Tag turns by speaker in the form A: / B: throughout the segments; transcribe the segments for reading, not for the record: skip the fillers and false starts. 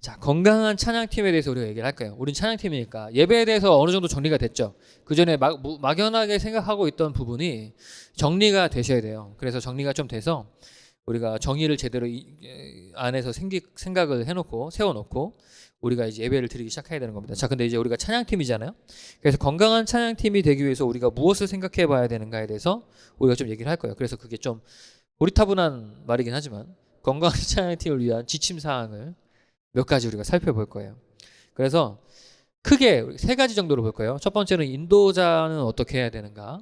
A: 자, 건강한 찬양팀에 대해서 우리가 얘기를 할 거예요. 우린 찬양팀이니까 예배에 대해서 어느 정도 정리가 됐죠. 그 전에 막연하게 생각하고 있던 부분이 정리가 되셔야 돼요. 그래서 정리가 좀 돼서 우리가 정의를 제대로 안에서 생각을 해놓고 세워놓고 우리가 이제 예배를 드리기 시작해야 되는 겁니다. 자, 근데 이제 우리가 찬양팀이잖아요. 그래서 건강한 찬양팀이 되기 위해서 우리가 무엇을 생각해 봐야 되는가에 대해서 우리가 좀 얘기를 할 거예요. 그래서 그게 좀 고리타분한 말이긴 하지만 건강한 찬양팀을 위한 지침 사항을 몇 가지 우리가 살펴볼 거예요. 그래서 크게 세 가지 정도로 볼 거예요. 첫 번째는 인도자는 어떻게 해야 되는가,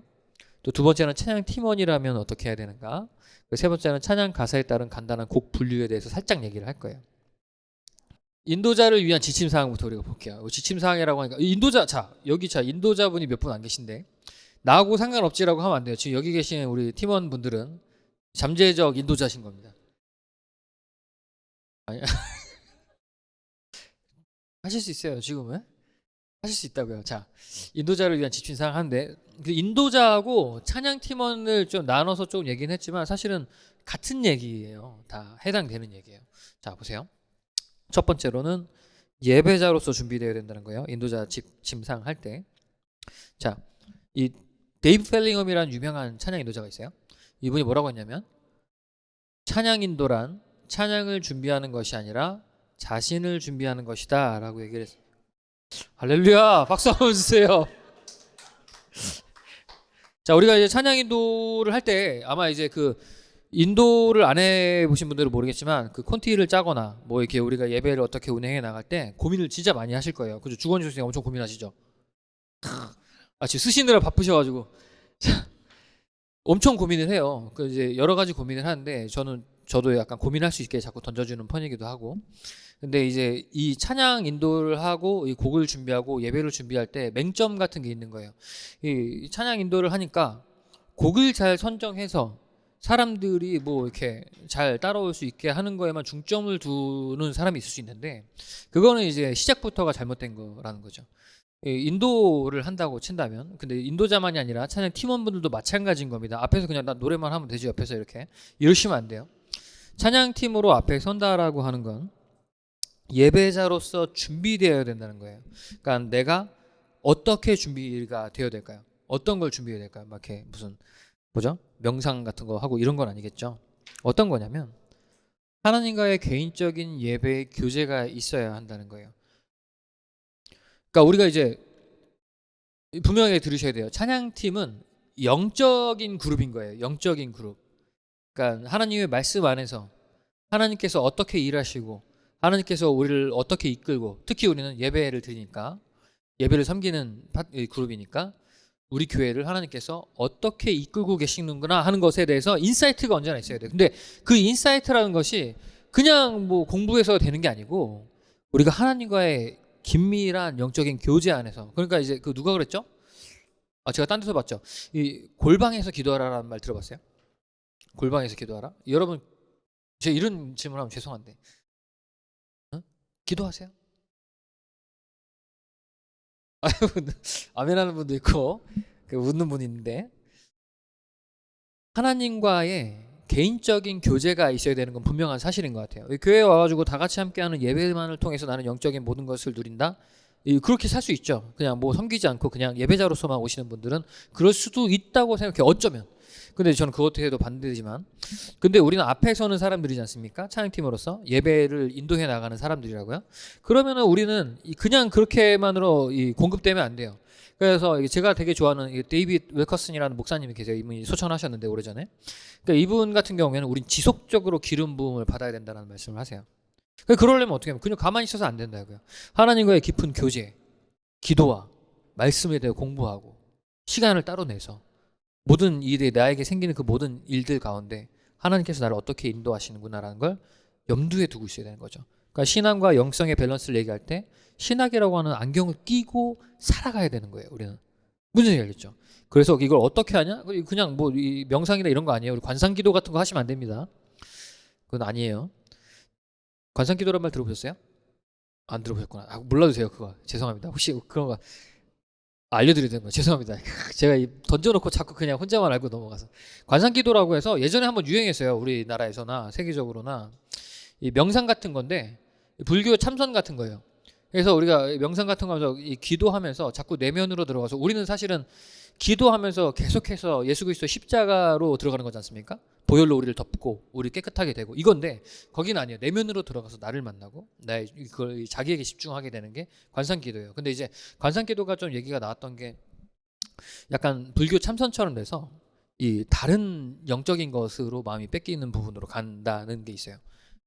A: 또 두 번째는 찬양 팀원이라면 어떻게 해야 되는가, 세 번째는 찬양 가사에 따른 간단한 곡 분류에 대해서 살짝 얘기를 할 거예요. 인도자를 위한 지침 사항부터 우리가 볼게요. 지침 사항이라고 하니까 인도자, 인도자분이 몇 분 안 계신데 나하고 상관없지라고 하면 안 돼요. 지금 여기 계신 우리 팀원분들은 잠재적 인도자신 겁니다. 아니, 하실 수 있어요. 지금은 하실 수 있다고요. 자, 인도자를 위한 지침 사항 하는데 그 인도자하고 찬양 팀원을 좀 나눠서 좀 얘기는 했지만 사실은 같은 얘기예요. 다 해당되는 얘기예요. 자, 보세요. 첫 번째로는 예배자로서 준비되어야 된다는 거예요. 인도자 지침상 할 때. 자, 이 데이브 펠링엄이라는 유명한 찬양 인도자가 있어요. 이분이 뭐라고 했냐면 찬양 인도란 찬양을 준비하는 것이 아니라 자신을 준비하는 것이다 라고 얘기를 했어요. 할렐루야, 박수 한번 주세요. 자, 우리가 이제 찬양 인도를 할 때 아마 이제 그 인도를 안 해보신 분들은 모르겠지만 그 콘티를 짜거나 뭐 이렇게 우리가 예배를 어떻게 운행해 나갈 때 고민을 진짜 많이 하실 거예요. 그죠? 주건주 선생님 엄청 고민하시죠? 지금 쓰시느라 바쁘셔가지고 엄청 고민을 해요. 그 이제 여러 가지 고민을 하는데 저도 약간 고민할 수 있게 자꾸 던져주는 편이기도 하고. 근데 이제 이 찬양 인도를 하고 이 곡을 준비하고 예배를 준비할 때 맹점 같은 게 있는 거예요. 이 찬양 인도를 하니까 곡을 잘 선정해서 사람들이 뭐 이렇게 잘 따라올 수 있게 하는 거에만 중점을 두는 사람이 있을 수 있는데 그거는 이제 시작부터가 잘못된 거라는 거죠. 인도를 한다고 친다면, 근데 인도자만이 아니라 찬양 팀원분들도 마찬가지인 겁니다. 앞에서 그냥 나 노래만 하면 되지 옆에서 이렇게 이러시면 안 돼요. 찬양 팀으로 앞에 선다라고 하는 건 예배자로서 준비되어야 된다는 거예요. 그러니까 내가 어떻게 준비가 되어야 될까요? 어떤 걸 준비해야 될까요? 막 이렇게 무슨 뭐죠? 명상 같은 거 하고 이런 건 아니겠죠. 어떤 거냐면 하나님과의 개인적인 예배의 교제가 있어야 한다는 거예요. 그러니까 우리가 이제 분명히 들으셔야 돼요. 찬양팀은 영적인 그룹인 거예요. 영적인 그룹. 그러니까 하나님의 말씀 안에서 하나님께서 어떻게 일하시고 하나님께서 우리를 어떻게 이끌고, 특히 우리는 예배를 드리니까 예배를 섬기는 그룹이니까 우리 교회를 하나님께서 어떻게 이끌고 계시는구나 하는 것에 대해서 인사이트가 언제나 있어야 돼요. 근데 그 인사이트라는 것이 그냥 뭐 공부해서 되는 게 아니고 우리가 하나님과의 긴밀한 영적인 교제 안에서, 그러니까 이제 그 누가 그랬죠? 제가 딴 데서 봤죠. 이 골방에서 기도하라라는 말 들어봤어요? 골방에서 기도하라? 여러분, 제가 이런 질문하면 죄송한데 기도하세요? 아멘하는 분도 있고 웃는 분이 있는데, 하나님과의 개인적인 교제가 있어야 되는 건 분명한 사실인 것 같아요. 교회에 와가지고 다 같이 함께하는 예배만을 통해서 나는 영적인 모든 것을 누린다? 그렇게 살 수 있죠. 그냥 뭐 섬기지 않고 그냥 예배자로서만 오시는 분들은 그럴 수도 있다고 생각해요. 어쩌면. 근데 저는 그것도 해도 반대지만, 근데 우리는 앞에 서는 사람들이지 않습니까? 찬양팀으로서 예배를 인도해 나가는 사람들이라고요. 그러면은 우리는 그냥 그렇게만으로 공급되면 안 돼요. 그래서 제가 되게 좋아하는 데이비드 웰커슨이라는 목사님이 계세요. 이분이 소천하셨는데 오래전에. 그러니까 이분 같은 경우에는 우린 지속적으로 기름 부음을 받아야 된다는 말씀을 하세요. 그러려면 어떻게 하면 그냥 가만히 있어서 안 된다고요. 하나님과의 깊은 교제, 기도와 말씀에 대해 공부하고 시간을 따로 내서 모든 일이 나에게 생기는 그 모든 일들 가운데 하나님께서 나를 어떻게 인도하시는구나라는 걸 염두에 두고 있어야 되는 거죠. 그러니까 신앙과 영성의 밸런스를 얘기할 때 신학이라고 하는 안경을 끼고 살아가야 되는 거예요. 우리는 문제가 열렸죠. 그래서 이걸 어떻게 하냐? 그냥 뭐 명상이나 이런 거 아니에요. 우리 관상기도 같은 거 하시면 안 됩니다. 그건 아니에요. 관상기도란 말 들어보셨어요? 안 들어보셨구나. 몰라주세요. 그거 죄송합니다. 혹시 그런 거 알려드려야 되는 거 죄송합니다. 제가 던져놓고 자꾸 그냥 혼자만 알고 넘어가서. 관상기도라고 해서 예전에 한번 유행했어요. 우리나라에서나 세계적으로나 이 명상 같은 건데 불교 참선 같은 거예요. 그래서 우리가 명상 같은 거 하면서 이 기도하면서 자꾸 내면으로 들어가서 우리는 사실은 기도하면서 계속해서 예수 그리스도 십자가로 들어가는 거지 않습니까? 보혈로 우리를 덮고 우리 깨끗하게 되고 이건데 거기는 아니에요. 내면으로 들어가서 나를 만나고 나의 그걸 자기에게 집중하게 되는 게 관상기도예요. 근데 이제 관상기도가 좀 얘기가 나왔던 게 약간 불교 참선처럼 돼서 이 다른 영적인 것으로 마음이 뺏기는 부분으로 간다는 게 있어요.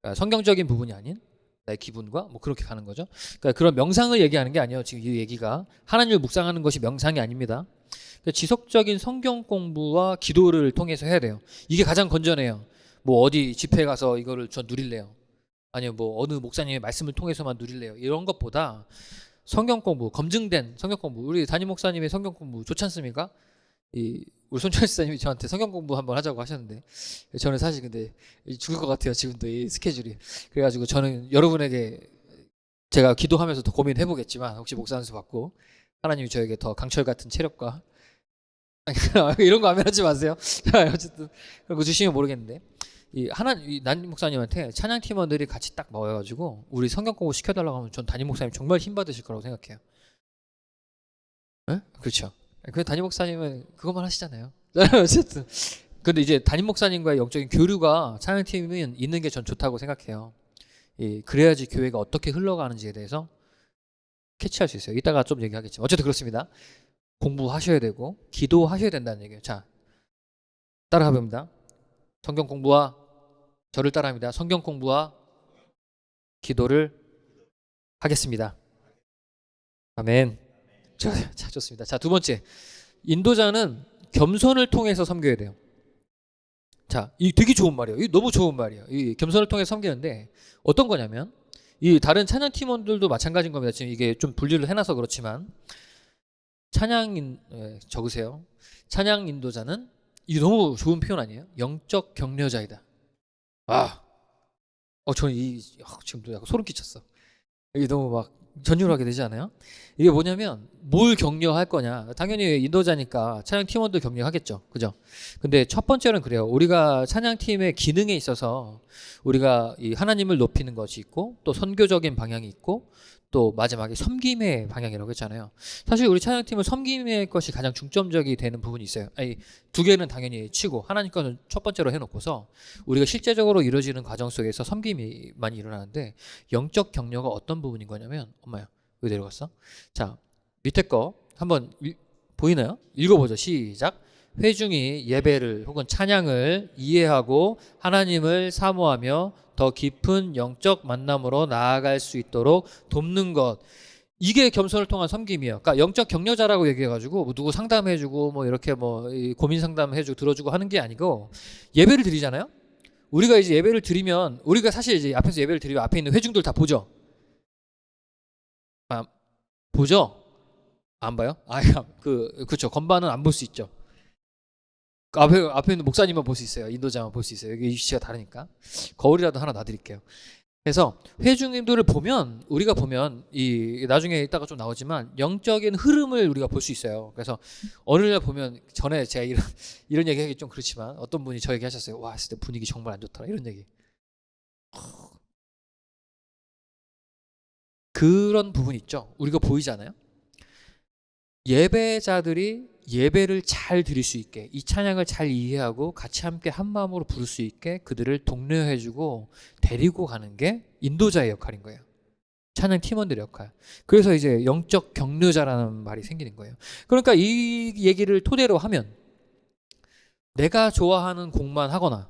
A: 그러니까 성경적인 부분이 아닌 나의 기분과 뭐 그렇게 가는 거죠. 그러니까 그런 명상을 얘기하는 게 아니에요. 지금 이 얘기가 하나님을 묵상하는 것이 명상이 아닙니다. 그러니까 지속적인 성경 공부와 기도를 통해서 해야 돼요. 이게 가장 건전해요. 뭐 어디 집회 가서 이거를 전 누릴래요. 아니면 뭐 어느 목사님의 말씀을 통해서만 누릴래요. 이런 것보다 성경 공부, 검증된 성경 공부, 우리 담임 목사님의 성경 공부 좋지 않습니까? 우리 손철 지사님이 저한테 성경 공부 한번 하자고 하셨는데 저는 사실 근데 죽을 것 같아요. 지금도 이 스케줄이. 그래가지고 저는 여러분에게 제가 기도하면서 더 고민해 보겠지만 혹시 목사 안수 받고 하나님이 저에게 더 강철 같은 체력과 이런 거 하면 하지 마세요. 어쨌든 그런 거 주시면 모르겠는데 이 담임 목사님한테 찬양 팀원들이 같이 딱 모여가지고 우리 성경 공부 시켜달라고 하면 전 담임 목사님 정말 힘 받으실 거라고 생각해요. 네? 그렇죠. 그 담임 목사님은 그것만 하시잖아요. 어쨌든 근데 이제 담임 목사님과의 영적인 교류가 찬양팀은 있는 게 전 좋다고 생각해요. 그래야지 교회가 어떻게 흘러가는지에 대해서 캐치할 수 있어요. 이따가 좀 얘기하겠지만 어쨌든 그렇습니다. 공부하셔야 되고 기도하셔야 된다는 얘기예요. 자, 따라가 봅니다. 성경 공부와 저를 따라합니다. 성경 공부와 기도를 하겠습니다. 아멘. 자, 좋습니다. 자, 두 번째. 인도자는 겸손을 통해서 섬겨야 돼요. 자, 이 되게 좋은 말이에요. 이 너무 좋은 말이에요. 이 겸손을 통해서 섬기는데 어떤 거냐면 이 다른 찬양 팀원들도 마찬가지인 겁니다. 지금 이게 좀 분류를 해놔서 그렇지만 적으세요. 찬양 인도자는 이 너무 좋은 표현 아니에요? 영적 격려자이다. 저는 지금도 약간 소름 끼쳤어. 이게 너무 막 전율하게 되지 않아요? 이게 뭐냐면 뭘 격려할 거냐. 당연히 인도자니까 찬양 팀원도 격려하겠죠. 그죠? 근데 첫 번째는 그래요. 우리가 찬양팀의 기능에 있어서 우리가 이 하나님을 높이는 것이 있고 또 선교적인 방향이 있고 또 마지막에 섬김의 방향이라고 했잖아요. 사실 우리 찬양팀은 섬김의 것이 가장 중점적이 되는 부분이 있어요. 두 개는 당연히 치고 하나님 것은 첫 번째로 해놓고서 우리가 실제적으로 이루어지는 과정 속에서 섬김이 많이 일어나는데 영적 격려가 어떤 부분인 거냐면 엄마야 왜 내려갔어? 자, 밑에 거 한번 보이나요? 읽어보죠. 시작. 회중이 예배를 혹은 찬양을 이해하고 하나님을 사모하며 더 깊은 영적 만남으로 나아갈 수 있도록 돕는 것. 이게 겸손을 통한 섬김이에요. 그러니까 영적 격려자라고 얘기해가지고 뭐 누구 상담해주고 뭐 이렇게 뭐 고민 상담해주고 들어주고 하는 게 아니고 예배를 드리잖아요. 우리가 이제 예배를 드리면 우리가 사실 이제 앞에서 예배를 드리면 앞에 있는 회중들 다 보죠. 보죠? 안 봐요? 그렇죠. 건반은 안 볼 수 있죠. 앞에 있는 목사님만 볼 수 있어요. 인도자만 볼 수 있어요. 여기 위치가 다르니까. 거울이라도 하나 놔드릴게요. 그래서 회중님들을 보면 우리가 보면 나중에 이따가 좀 나오지만 영적인 흐름을 우리가 볼 수 있어요. 그래서 어느 날 보면 전에 제가 이런 얘기 하기 좀 그렇지만 어떤 분이 저에게 하셨어요. 와, 진짜 분위기 정말 안 좋더라. 이런 얘기. 그런 부분이 있죠. 우리가 보이잖아요. 예배자들이 예배를 잘 드릴 수 있게 이 찬양을 잘 이해하고 같이 함께 한 마음으로 부를 수 있게 그들을 독려해주고 데리고 가는 게 인도자의 역할인 거예요. 찬양 팀원들의 역할. 그래서 이제 영적 격려자라는 말이 생기는 거예요. 그러니까 이 얘기를 토대로 하면 내가 좋아하는 곡만 하거나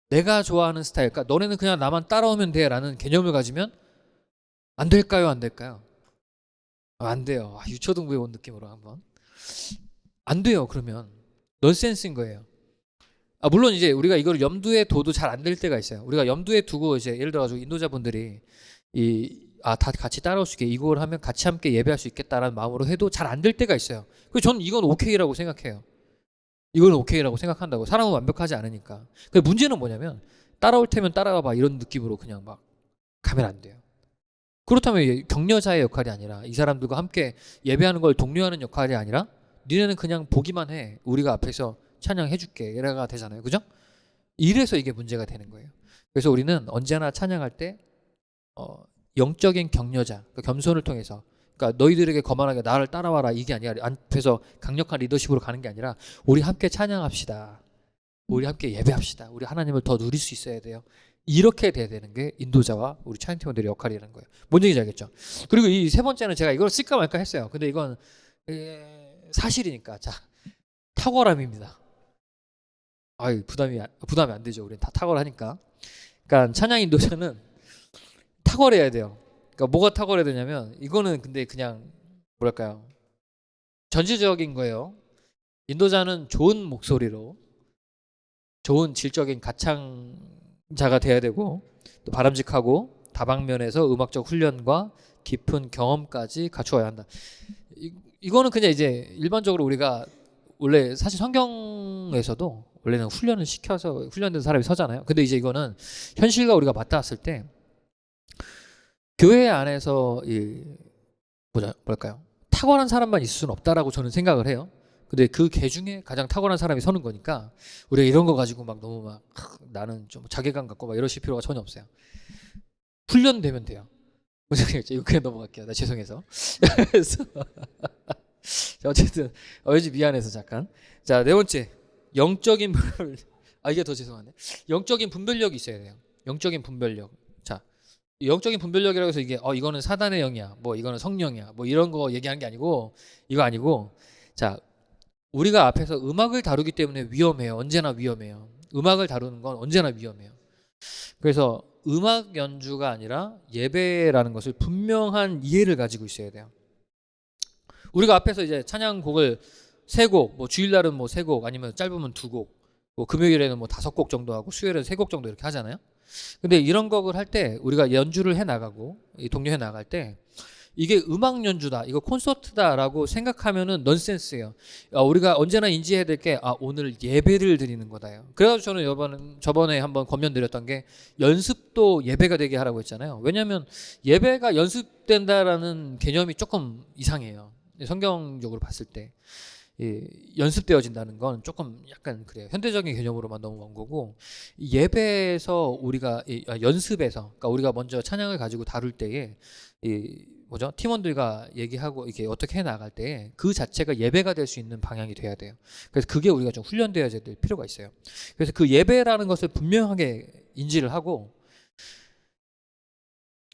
A: 내가 좋아하는 스타일, 그러니까 너네는 그냥 나만 따라오면 돼 라는 개념을 가지면 안 될까요? 안 될까요? 안 돼요. 유초등부에 온 느낌으로 한번. 안 돼요. 그러면 넌센스인 거예요. 물론 이제 우리가 이걸 염두에 둬도 잘 안 될 때가 있어요. 우리가 염두에 두고 이제 예를 들어가지고 인도자분들이 다 같이 따라올 수 있게 이걸 하면 같이 함께 예배할 수 있겠다라는 마음으로 해도 잘 안 될 때가 있어요. 그래서 저는 이건 오케이라고 생각해요. 이건 오케이라고 생각한다고. 사람은 완벽하지 않으니까. 근데 문제는 뭐냐면 따라올 테면 따라가 봐 이런 느낌으로 그냥 막 가면 안 돼요. 그렇다면 격려자의 역할이 아니라 이 사람들과 함께 예배하는 걸 독려하는 역할이 아니라 니네는 그냥 보기만 해. 우리가 앞에서 찬양해줄게. 이래가 되잖아요. 그죠? 이래서 이게 문제가 되는 거예요. 그래서 우리는 언제나 찬양할 때 영적인 격려자, 그러니까 겸손을 통해서, 그러니까 너희들에게 거만하게 나를 따라와라 이게 아니라 앞에서 강력한 리더십으로 가는 게 아니라 우리 함께 찬양합시다. 우리 함께 예배합시다. 우리 하나님을 더 누릴 수 있어야 돼요. 이렇게 돼야 되는 게 인도자와 우리 찬양팀원들의 역할이라는 거예요. 뭔 얘기인지 알겠죠? 그리고 이 세 번째는 제가 이걸 쓸까 말까 했어요. 근데 이건 사실이니까. 자, 탁월함입니다. 아유, 부담이 안 되죠. 우리는 다 탁월하니까. 그러니까 찬양 인도자는 탁월해야 돼요. 그러니까 뭐가 탁월해야 되냐면 이거는 근데 그냥 뭐랄까요? 전체적인 거예요. 인도자는 좋은 목소리로 좋은 질적인 가창자가 돼야 되고 또 바람직하고 다방면에서 음악적 훈련과 깊은 경험까지 갖추어야 한다. 이거는 그냥 이제 일반적으로 우리가 원래 사실 성경에서도 원래는 훈련을 시켜서 훈련된 사람이 서잖아요. 근데 이제 이거는 현실과 우리가 맞닿았을 때 교회 안에서 뭐랄까요? 탁월한 사람만 있을 수는 없다라고 저는 생각을 해요. 근데 그 개 중에 가장 탁월한 사람이 서는 거니까 우리가 이런 거 가지고 막 너무 막 나는 좀 자괴감 갖고 막 이러실 필요가 전혀 없어요. 훈련되면 돼요. 이거 그냥 넘어갈게요. 나 죄송해서. 그래서 자, 어쨌든 왠지 미안해서 잠깐. 자, 네 번째 영적인 이게 더 죄송한데 영적인 분별력이 있어야 돼요. 영적인 분별력. 자, 영적인 분별력이라고 해서 이게 이거는 사단의 영이야, 뭐 이거는 성령이야, 뭐 이런 거 얘기하는 게 아니고 이거 아니고 자. 우리가 앞에서 음악을 다루기 때문에 위험해요. 언제나 위험해요. 음악을 다루는 건 언제나 위험해요. 그래서 음악 연주가 아니라 예배라는 것을 분명한 이해를 가지고 있어야 돼요. 우리가 앞에서 이제 찬양곡을 3곡, 뭐 주일날은 뭐 3곡, 아니면 짧으면 2곡, 뭐 금요일에는 뭐 5곡 정도 하고 수요일에는 3곡 정도 이렇게 하잖아요. 근데 이런 곡을 할 때 우리가 연주를 해 나가고 독려해 나갈 때 이게 음악 연주다, 이거 콘서트다라고 생각하면은 넌센스예요. 우리가 언제나 인지해야 될 게 오늘 예배를 드리는 거다요. 그래가지고 저는 저번에 한번 권면드렸던 게 연습도 예배가 되게 하라고 했잖아요. 왜냐하면 예배가 연습된다라는 개념이 조금 이상해요. 성경적으로 봤을 때 연습되어진다는 건 조금 약간 그래요. 현대적인 개념으로만 너무 먼 거고, 예배에서 우리가 연습에서, 그러니까 우리가 먼저 찬양을 가지고 다룰 때에 팀원들과 얘기하고 이게 어떻게 해 나갈 때 그 자체가 예배가 될 수 있는 방향이 돼야 돼요. 그래서 그게 우리가 좀 훈련되어야 될 필요가 있어요. 그래서 그 예배라는 것을 분명하게 인지를 하고,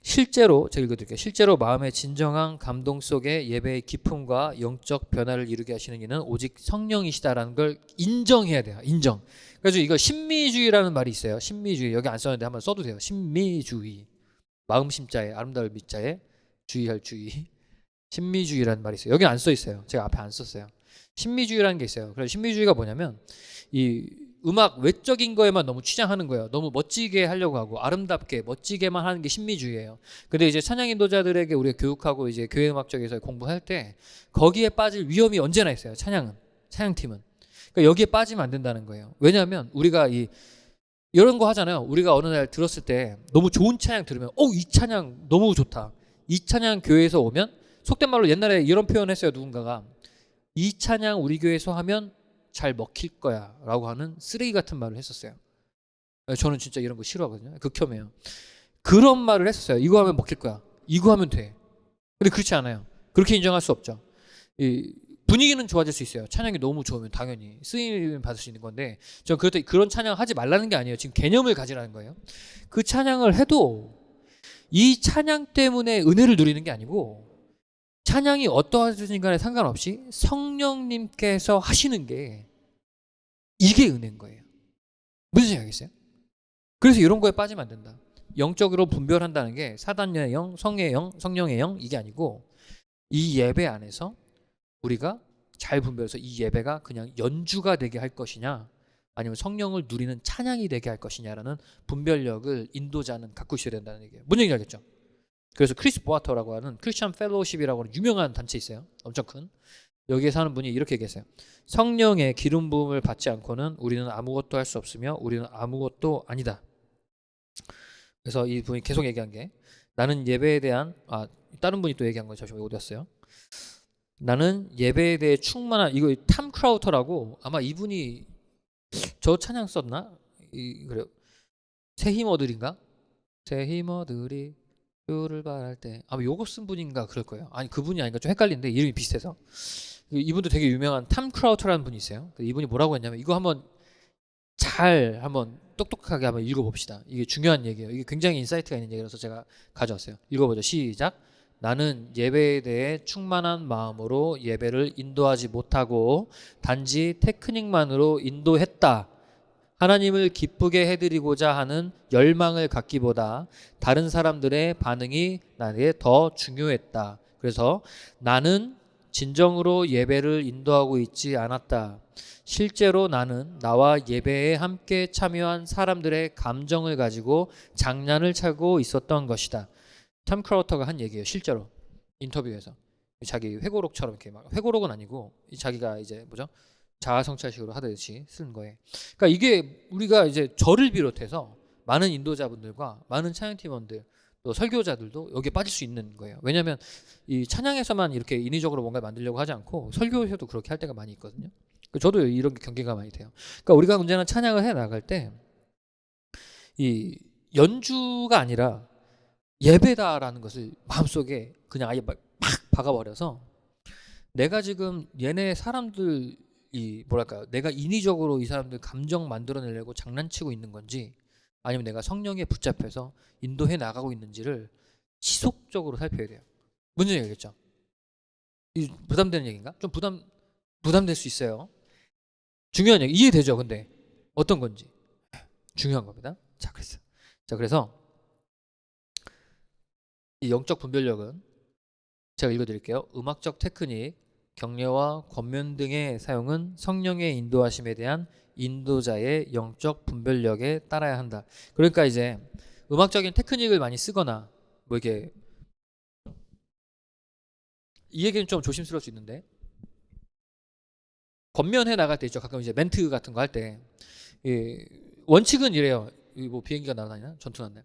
A: 실제로 제가 읽어드릴게요. 실제로 마음의 진정한 감동 속에 예배의 기쁨과 영적 변화를 이루게 하시는 이는 오직 성령이시다라는 걸 인정해야 돼요. 인정. 그래서 이거 신미주의라는 말이 있어요. 신미주의. 여기 안 썼는데 한번 써도 돼요. 신미주의. 마음 심자에 아름다울 미자에 주의할 주의. 신미주의라는 말이 있어요. 여기 안 써 있어요. 제가 앞에 안 썼어요. 신미주의라는 게 있어요. 그래서 신미주의가 뭐냐면 이 음악 외적인 거에만 너무 취장하는 거예요. 너무 멋지게 하려고 하고 아름답게 멋지게만 하는 게 신미주의예요. 근데 이제 찬양 인도자들에게 우리가 교육하고 이제 교회 음악 쪽에서 공부할 때 거기에 빠질 위험이 언제나 있어요. 찬양팀은. 그러니까 여기에 빠지면 안 된다는 거예요. 왜냐하면 우리가 이런 거 하잖아요. 우리가 어느 날 들었을 때 너무 좋은 찬양 들으면 이 찬양 너무 좋다. 이 찬양 교회에서 오면 속된 말로 옛날에 이런 표현 했어요. 누군가가 이 찬양 우리 교회에서 하면 잘 먹힐 거야 라고 하는 쓰레기 같은 말을 했었어요. 저는 진짜 이런 거 싫어하거든요. 극혐해요. 그런 말을 했었어요. 이거 하면 먹힐 거야. 이거 하면 돼. 근데 그렇지 않아요. 그렇게 인정할 수 없죠. 분위기는 좋아질 수 있어요. 찬양이 너무 좋으면 당연히 쓰임 받을 수 있는 건데, 저는 그런 찬양 하지 말라는 게 아니에요. 지금 개념을 가지라는 거예요. 그 찬양을 해도 이 찬양 때문에 은혜를 누리는 게 아니고, 찬양이 어떠하든지 간에 상관없이 성령님께서 하시는 게 이게 은혜인 거예요. 무슨 생각이겠어요? 그래서 이런 거에 빠지면 안 된다. 영적으로 분별한다는 게 사단의 영, 성의 영, 성령의 영 이게 아니고, 이 예배 안에서 우리가 잘 분별해서 이 예배가 그냥 연주가 되게 할 것이냐 아니면 성령을 누리는 찬양이 되게 할 것이냐라는 분별력을 인도자는 갖고 있어야 된다는 얘기예요. 뭔 얘기인지 알겠죠? 그래서 크리스 보아터라고 하는 크리스천 펠로우십이라고 하는 유명한 단체 있어요. 엄청 큰. 여기에 사는 분이 이렇게 얘기했어요. 성령의 기름 부음을 받지 않고는 우리는 아무것도 할 수 없으며 우리는 아무것도 아니다. 그래서 이 분이 계속 얘기한 게, 나는 예배에 대한 다른 분이 또 얘기한 거 잠시만 어디 갔어요? 나는 예배에 대해 충만한, 이거 탐 크라우터라고, 아마 이분이 저 찬양 썼나? 그래요. 새 힘어들인가? 새 힘어들이 를 말할 때 아마 요거 쓴 분인가 그럴 거예요. 아니 그분이 아닌가 좀 헷갈리는데 이름이 비슷해서. 이분도 되게 유명한 탐 크라우터라는 분이 있어요. 이분이 뭐라고 했냐면 이거 한번 똑똑하게 한번 읽어봅시다. 이게 중요한 얘기예요. 이게 굉장히 인사이트가 있는 얘기라서 제가 가져왔어요. 읽어보죠. 시작. 나는 예배에 대해 충만한 마음으로 예배를 인도하지 못하고 단지 테크닉만으로 인도했다. 하나님을 기쁘게 해드리고자 하는 열망을 갖기보다 다른 사람들의 반응이 나에게 더 중요했다. 그래서 나는 진정으로 예배를 인도하고 있지 않았다. 실제로 나는 나와 예배에 함께 참여한 사람들의 감정을 가지고 장난을 차고 있었던 것이다. 탐 크라우터가 한 얘기예요. 실제로 인터뷰에서 자기 회고록처럼 이렇게 막 회고록은 아니고 자기가 이제 뭐죠? 자아성찰식으로 하듯이 쓰는 거예요. 그러니까 이게 우리가 이제 저를 비롯해서 많은 인도자분들과 많은 찬양팀원들 또 설교자들도 여기에 빠질 수 있는 거예요. 왜냐하면 이 찬양에서만 이렇게 인위적으로 뭔가 만들려고 하지 않고 설교에서도 그렇게 할 때가 많이 있거든요. 저도 이런 게 경계가 많이 돼요. 그러니까 우리가 언제나 찬양을 해 나갈 때 이 연주가 아니라 예배다라는 것을 마음속에 그냥 아예 막 박아버려서 내가 지금 얘네 사람들이 뭐랄까요, 내가 인위적으로 이 사람들 감정 만들어내려고 장난치고 있는 건지 아니면 내가 성령에 붙잡혀서 인도해 나가고 있는지를 지속적으로 살펴야 돼요. 무슨 얘기겠죠? 이 부담되는 얘기인가? 좀 부담될 수 있어요. 중요한 얘기 이해되죠? 근데 어떤 건지 중요한 겁니다. 그래서 이 영적 분별력은 제가 읽어드릴게요. 음악적 테크닉, 격려와 권면 등의 사용은 성령의 인도하심에 대한 인도자의 영적 분별력에 따라야 한다. 그러니까 이제 음악적인 테크닉을 많이 쓰거나 뭐 이렇게 이 얘기는 좀 조심스러울 수 있는데 권면해 나갈 때 있죠. 가끔 이제 멘트 같은 거 할 때 원칙은 이래요. 뭐 비행기가 날아다니나 전투 났나요?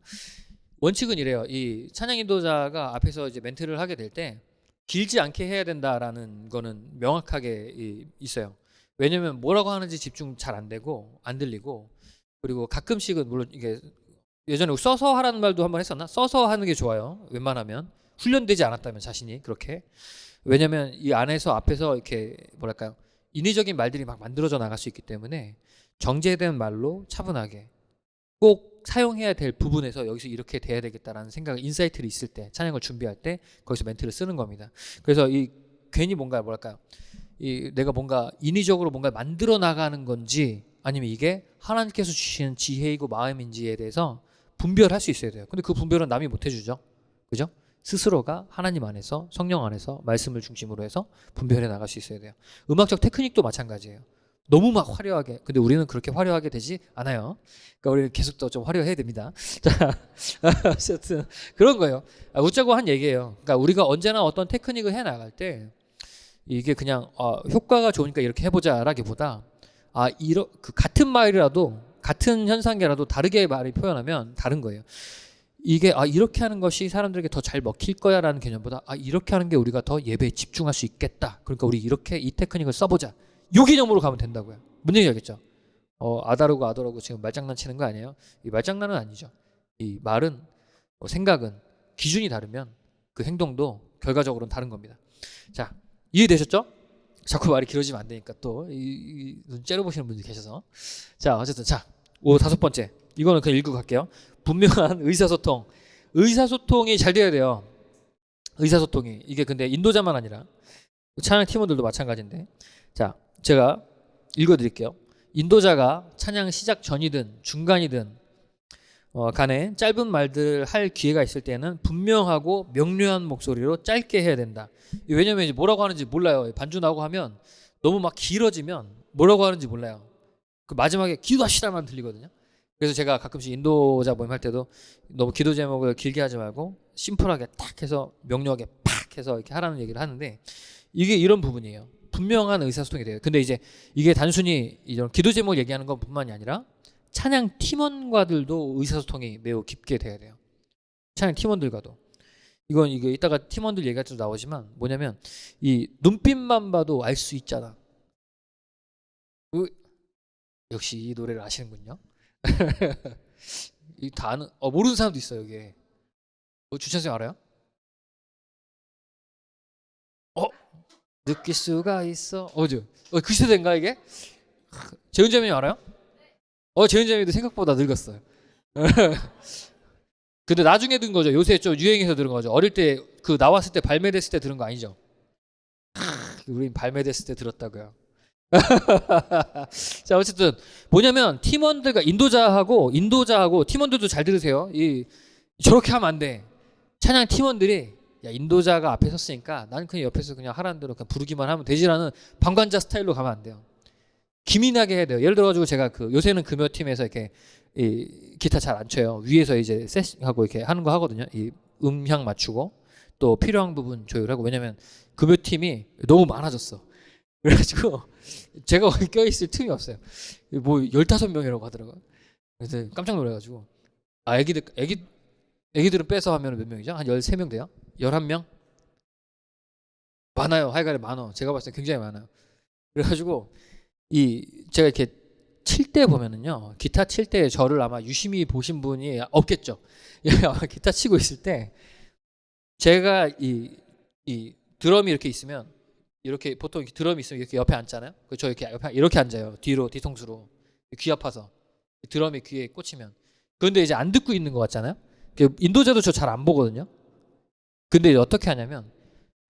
A: 원칙은 이래요. 이 찬양 인도자가 앞에서 이제 멘트를 하게 될 때 길지 않게 해야 된다라는 거는 명확하게 있어요. 왜냐면 뭐라고 하는지 집중 잘 안 되고 안 들리고 그리고 가끔씩은 물론 이게 예전에 써서 하라는 말도 한번 했었나? 써서 하는 게 좋아요. 웬만하면 훈련되지 않았다면 자신이 그렇게. 왜냐면 이 안에서 앞에서 이렇게 뭐랄까요? 인위적인 말들이 막 만들어져 나갈 수 있기 때문에 정제된 말로 차분하게 꼭 사용해야 될 부분에서 여기서 이렇게 돼야 되겠다라는 생각, 인사이트를 있을 때 찬양을 준비할 때 거기서 멘트를 쓰는 겁니다. 그래서 이 괜히 뭔가 뭐랄까요? 이 내가 뭔가 인위적으로 뭔가 만들어 나가는 건지 아니면 이게 하나님께서 주시는 지혜이고 마음인지에 대해서 분별할 수 있어야 돼요. 근데 그 분별은 남이 못 해주죠. 그죠? 스스로가 하나님 안에서 성령 안에서 말씀을 중심으로 해서 분별해 나갈 수 있어야 돼요. 음악적 테크닉도 마찬가지예요. 너무 막 화려하게. 근데 우리는 그렇게 화려하게 되지 않아요. 그러니까 우리는 계속 더 좀 화려해야 됩니다. 자, 어쨌든 그런 거예요. 웃자고 한 얘기예요. 그러니까 우리가 언제나 어떤 테크닉을 해 나갈 때 이게 그냥 효과가 좋으니까 이렇게 해보자라기보다 그 같은 말이라도 같은 현상이라도 다르게 말을 표현하면 다른 거예요. 이게 이렇게 하는 것이 사람들에게 더 잘 먹힐 거야라는 개념보다 이렇게 하는 게 우리가 더 예배에 집중할 수 있겠다. 그러니까 우리 이렇게 이 테크닉을 써보자. 요 개념으로 가면 된다고요. 뭔 얘기 알겠죠? 아더라고 지금 말장난 치는 거 아니에요? 이 말장난은 아니죠. 이 말은 생각은 기준이 다르면 그 행동도 결과적으로는 다른 겁니다. 자, 이해되셨죠? 자꾸 말이 길어지면 안 되니까 또 눈 째려보시는 분들이 계셔서 자 어쨌든 다섯 번째 이거는 그냥 읽고 갈게요. 분명한 의사소통이 잘 돼야 돼요. 의사소통이 이게 근데 인도자만 아니라 찬양 팀원들도 마찬가지인데 자 제가 읽어드릴게요. 인도자가 찬양 시작 전이든 중간이든 간에 짧은 말들을 할 기회가 있을 때는 분명하고 명료한 목소리로 짧게 해야 된다. 왜냐면 이제 뭐라고 하는지 몰라요. 반주 나오고 하면 너무 막 길어지면 뭐라고 하는지 몰라요. 그 마지막에 기도하시라만 들리거든요. 그래서 제가 가끔씩 인도자 모임 할 때도 너무 기도 제목을 길게 하지 말고 심플하게 탁 해서 명료하게 팍 해서 이렇게 하라는 얘기를 하는데 이게 이런 부분이에요. 분명한 의사소통이 돼요. 근데 이제 이게 단순히 이런 기도 제목을 얘기하는 것뿐만이 아니라 찬양 팀원과들도 의사소통이 매우 깊게 돼야 돼요. 찬양 팀원들과도. 이게 이따가 팀원들 얘기할 때도 나오지만 뭐냐면 이 눈빛만 봐도 알 수 있잖아. 역시 이 노래를 아시는군요. 이 다 아는 모르는 사람도 있어요, 이게. 주찬 쌤 알아요? 어? 느낄 수가 있어. 어죠? 그 시대인가 이게? 재훈자매님 알아요? 재훈자매도 생각보다 늙었어요. 근데 나중에 든 거죠. 요새 좀 유행해서 들은 거죠. 어릴 때 그 나왔을 때 발매됐을 때 들은 거 아니죠? 우린 발매됐을 때 들었다고요. 자, 어쨌든 뭐냐면 팀원들과 인도자하고 팀원들도 잘 들으세요. 저렇게 하면 안 돼. 찬양 팀원들이 야, 인도자가 앞에 섰으니까 나는 그냥 옆에서 그냥 하라는 대로 그냥 부르기만 하면 되지라는 방관자 스타일로 가면 안 돼요. 기민하게 해야 돼요. 예를 들어가지고 제가 요새는 금요팀에서 이렇게 기타 잘 안 쳐요. 위에서 이제 세팅하고 이렇게 하는 거 하거든요. 이 음향 맞추고 또 필요한 부분 조율하고. 왜냐면 금요팀이 너무 많아졌어. 그래가지고 제가 거기 껴있을 틈이 없어요. 뭐 15명이라고 하더라고요. 그래서 깜짝 놀라가지고 애기들은 빼서 하면 몇 명이죠? 한 13명 돼요? 11명? 많아요. 하여간에 많아. 제가 봤을 때 굉장히 많아요. 그래가지고 제가 이렇게 칠 때 보면은요, 기타 칠 때 저를 아마 유심히 보신 분이 없겠죠. 아마 기타 치고 있을 때 제가 이 드럼이 이렇게 있으면 이렇게 보통 드럼이 있으면 이렇게 옆에 앉잖아요. 저 이렇게 옆에 이렇게 앉아요. 뒤통수로 귀 아파서 드럼이 귀에 꽂히면. 그런데 이제 안 듣고 있는 것 같잖아요. 인도자도 저 잘 안 보거든요. 근데 어떻게 하냐면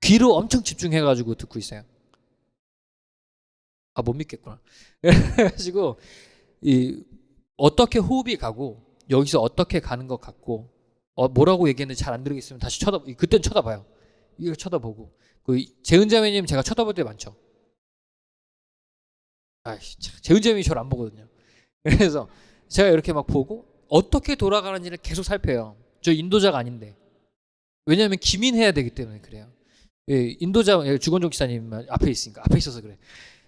A: 귀로 엄청 집중해가지고 듣고 있어요. 못 믿겠구나. 그래가지고 어떻게 호흡이 가고 여기서 어떻게 가는 것 같고 뭐라고 얘기했는지 잘 안 들리겠으면 다시 그땐 쳐다봐요. 이걸 쳐다보고 재은자매님 제가 쳐다볼 때 많죠. 재은자매님이 저를 안 보거든요. 그래서 제가 이렇게 막 보고 어떻게 돌아가는지를 계속 살펴요. 저 인도자가 아닌데. 왜냐하면 기민해야 되기 때문에 그래요. 인도자 주건종 기사님 앞에 있어서 그래.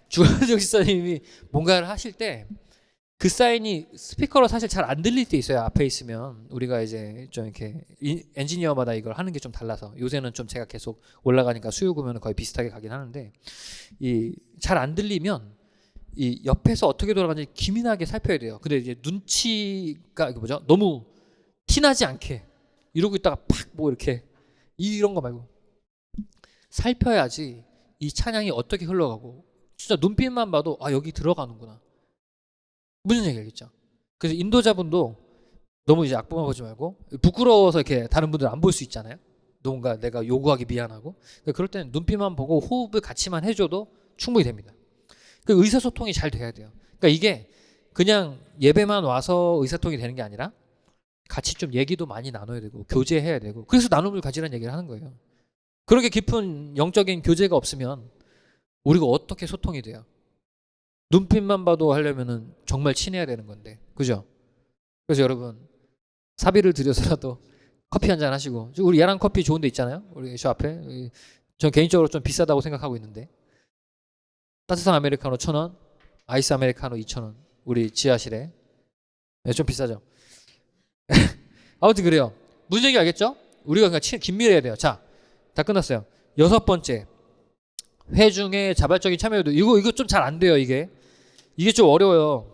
A: 주건종 기사님이 뭔가를 하실 때 그 사인이 스피커로 사실 잘 안 들릴 때 있어요. 앞에 있으면 우리가 이제 좀 이렇게 엔지니어마다 이걸 하는 게 좀 달라서 요새는 좀 제가 계속 올라가니까 수요 구면은 거의 비슷하게 가긴 하는데 잘 안 들리면 옆에서 어떻게 돌아가는지 기민하게 살펴야 돼요. 근데 이제 눈치가 너무 티나지 않게 이러고 있다가 팍 뭐 이렇게 이런 거 말고 살펴야지 이 찬양이 어떻게 흘러가고 진짜 눈빛만 봐도 여기 들어가는구나. 무슨 얘기 알겠죠? 그래서 인도자분도 너무 이제 악보만 보지 말고 부끄러워서 이렇게 다른 분들 안 볼 수 있잖아요. 뭔가 내가 요구하기 미안하고 그럴 때는 눈빛만 보고 호흡을 같이만 해줘도 충분히 됩니다. 의사소통이 잘 돼야 돼요. 그러니까 이게 그냥 예배만 와서 의사소통이 되는 게 아니라 같이 좀 얘기도 많이 나눠야 되고 교제해야 되고 그래서 나눔을 가지라는 얘기를 하는 거예요. 그렇게 깊은 영적인 교제가 없으면 우리가 어떻게 소통이 돼요? 눈빛만 봐도 하려면은 정말 친해야 되는 건데, 그죠? 그래서 여러분 사비를 들여서라도 커피 한잔 하시고, 우리 야랑 커피 좋은 데 있잖아요. 우리 저 앞에. 전 개인적으로 좀 비싸다고 생각하고 있는데 따뜻한 아메리카노 1,000원, 아이스 아메리카노 2,000원. 우리 지하실에. 좀 비싸죠. 아무튼 그래요. 무슨 얘기 알겠죠? 우리가 그러니까 긴밀해야 돼요. 자, 다 끝났어요. 6번째. 회중의 자발적인 참여도 이거 좀 잘 안 돼요. 이게 좀 어려워요.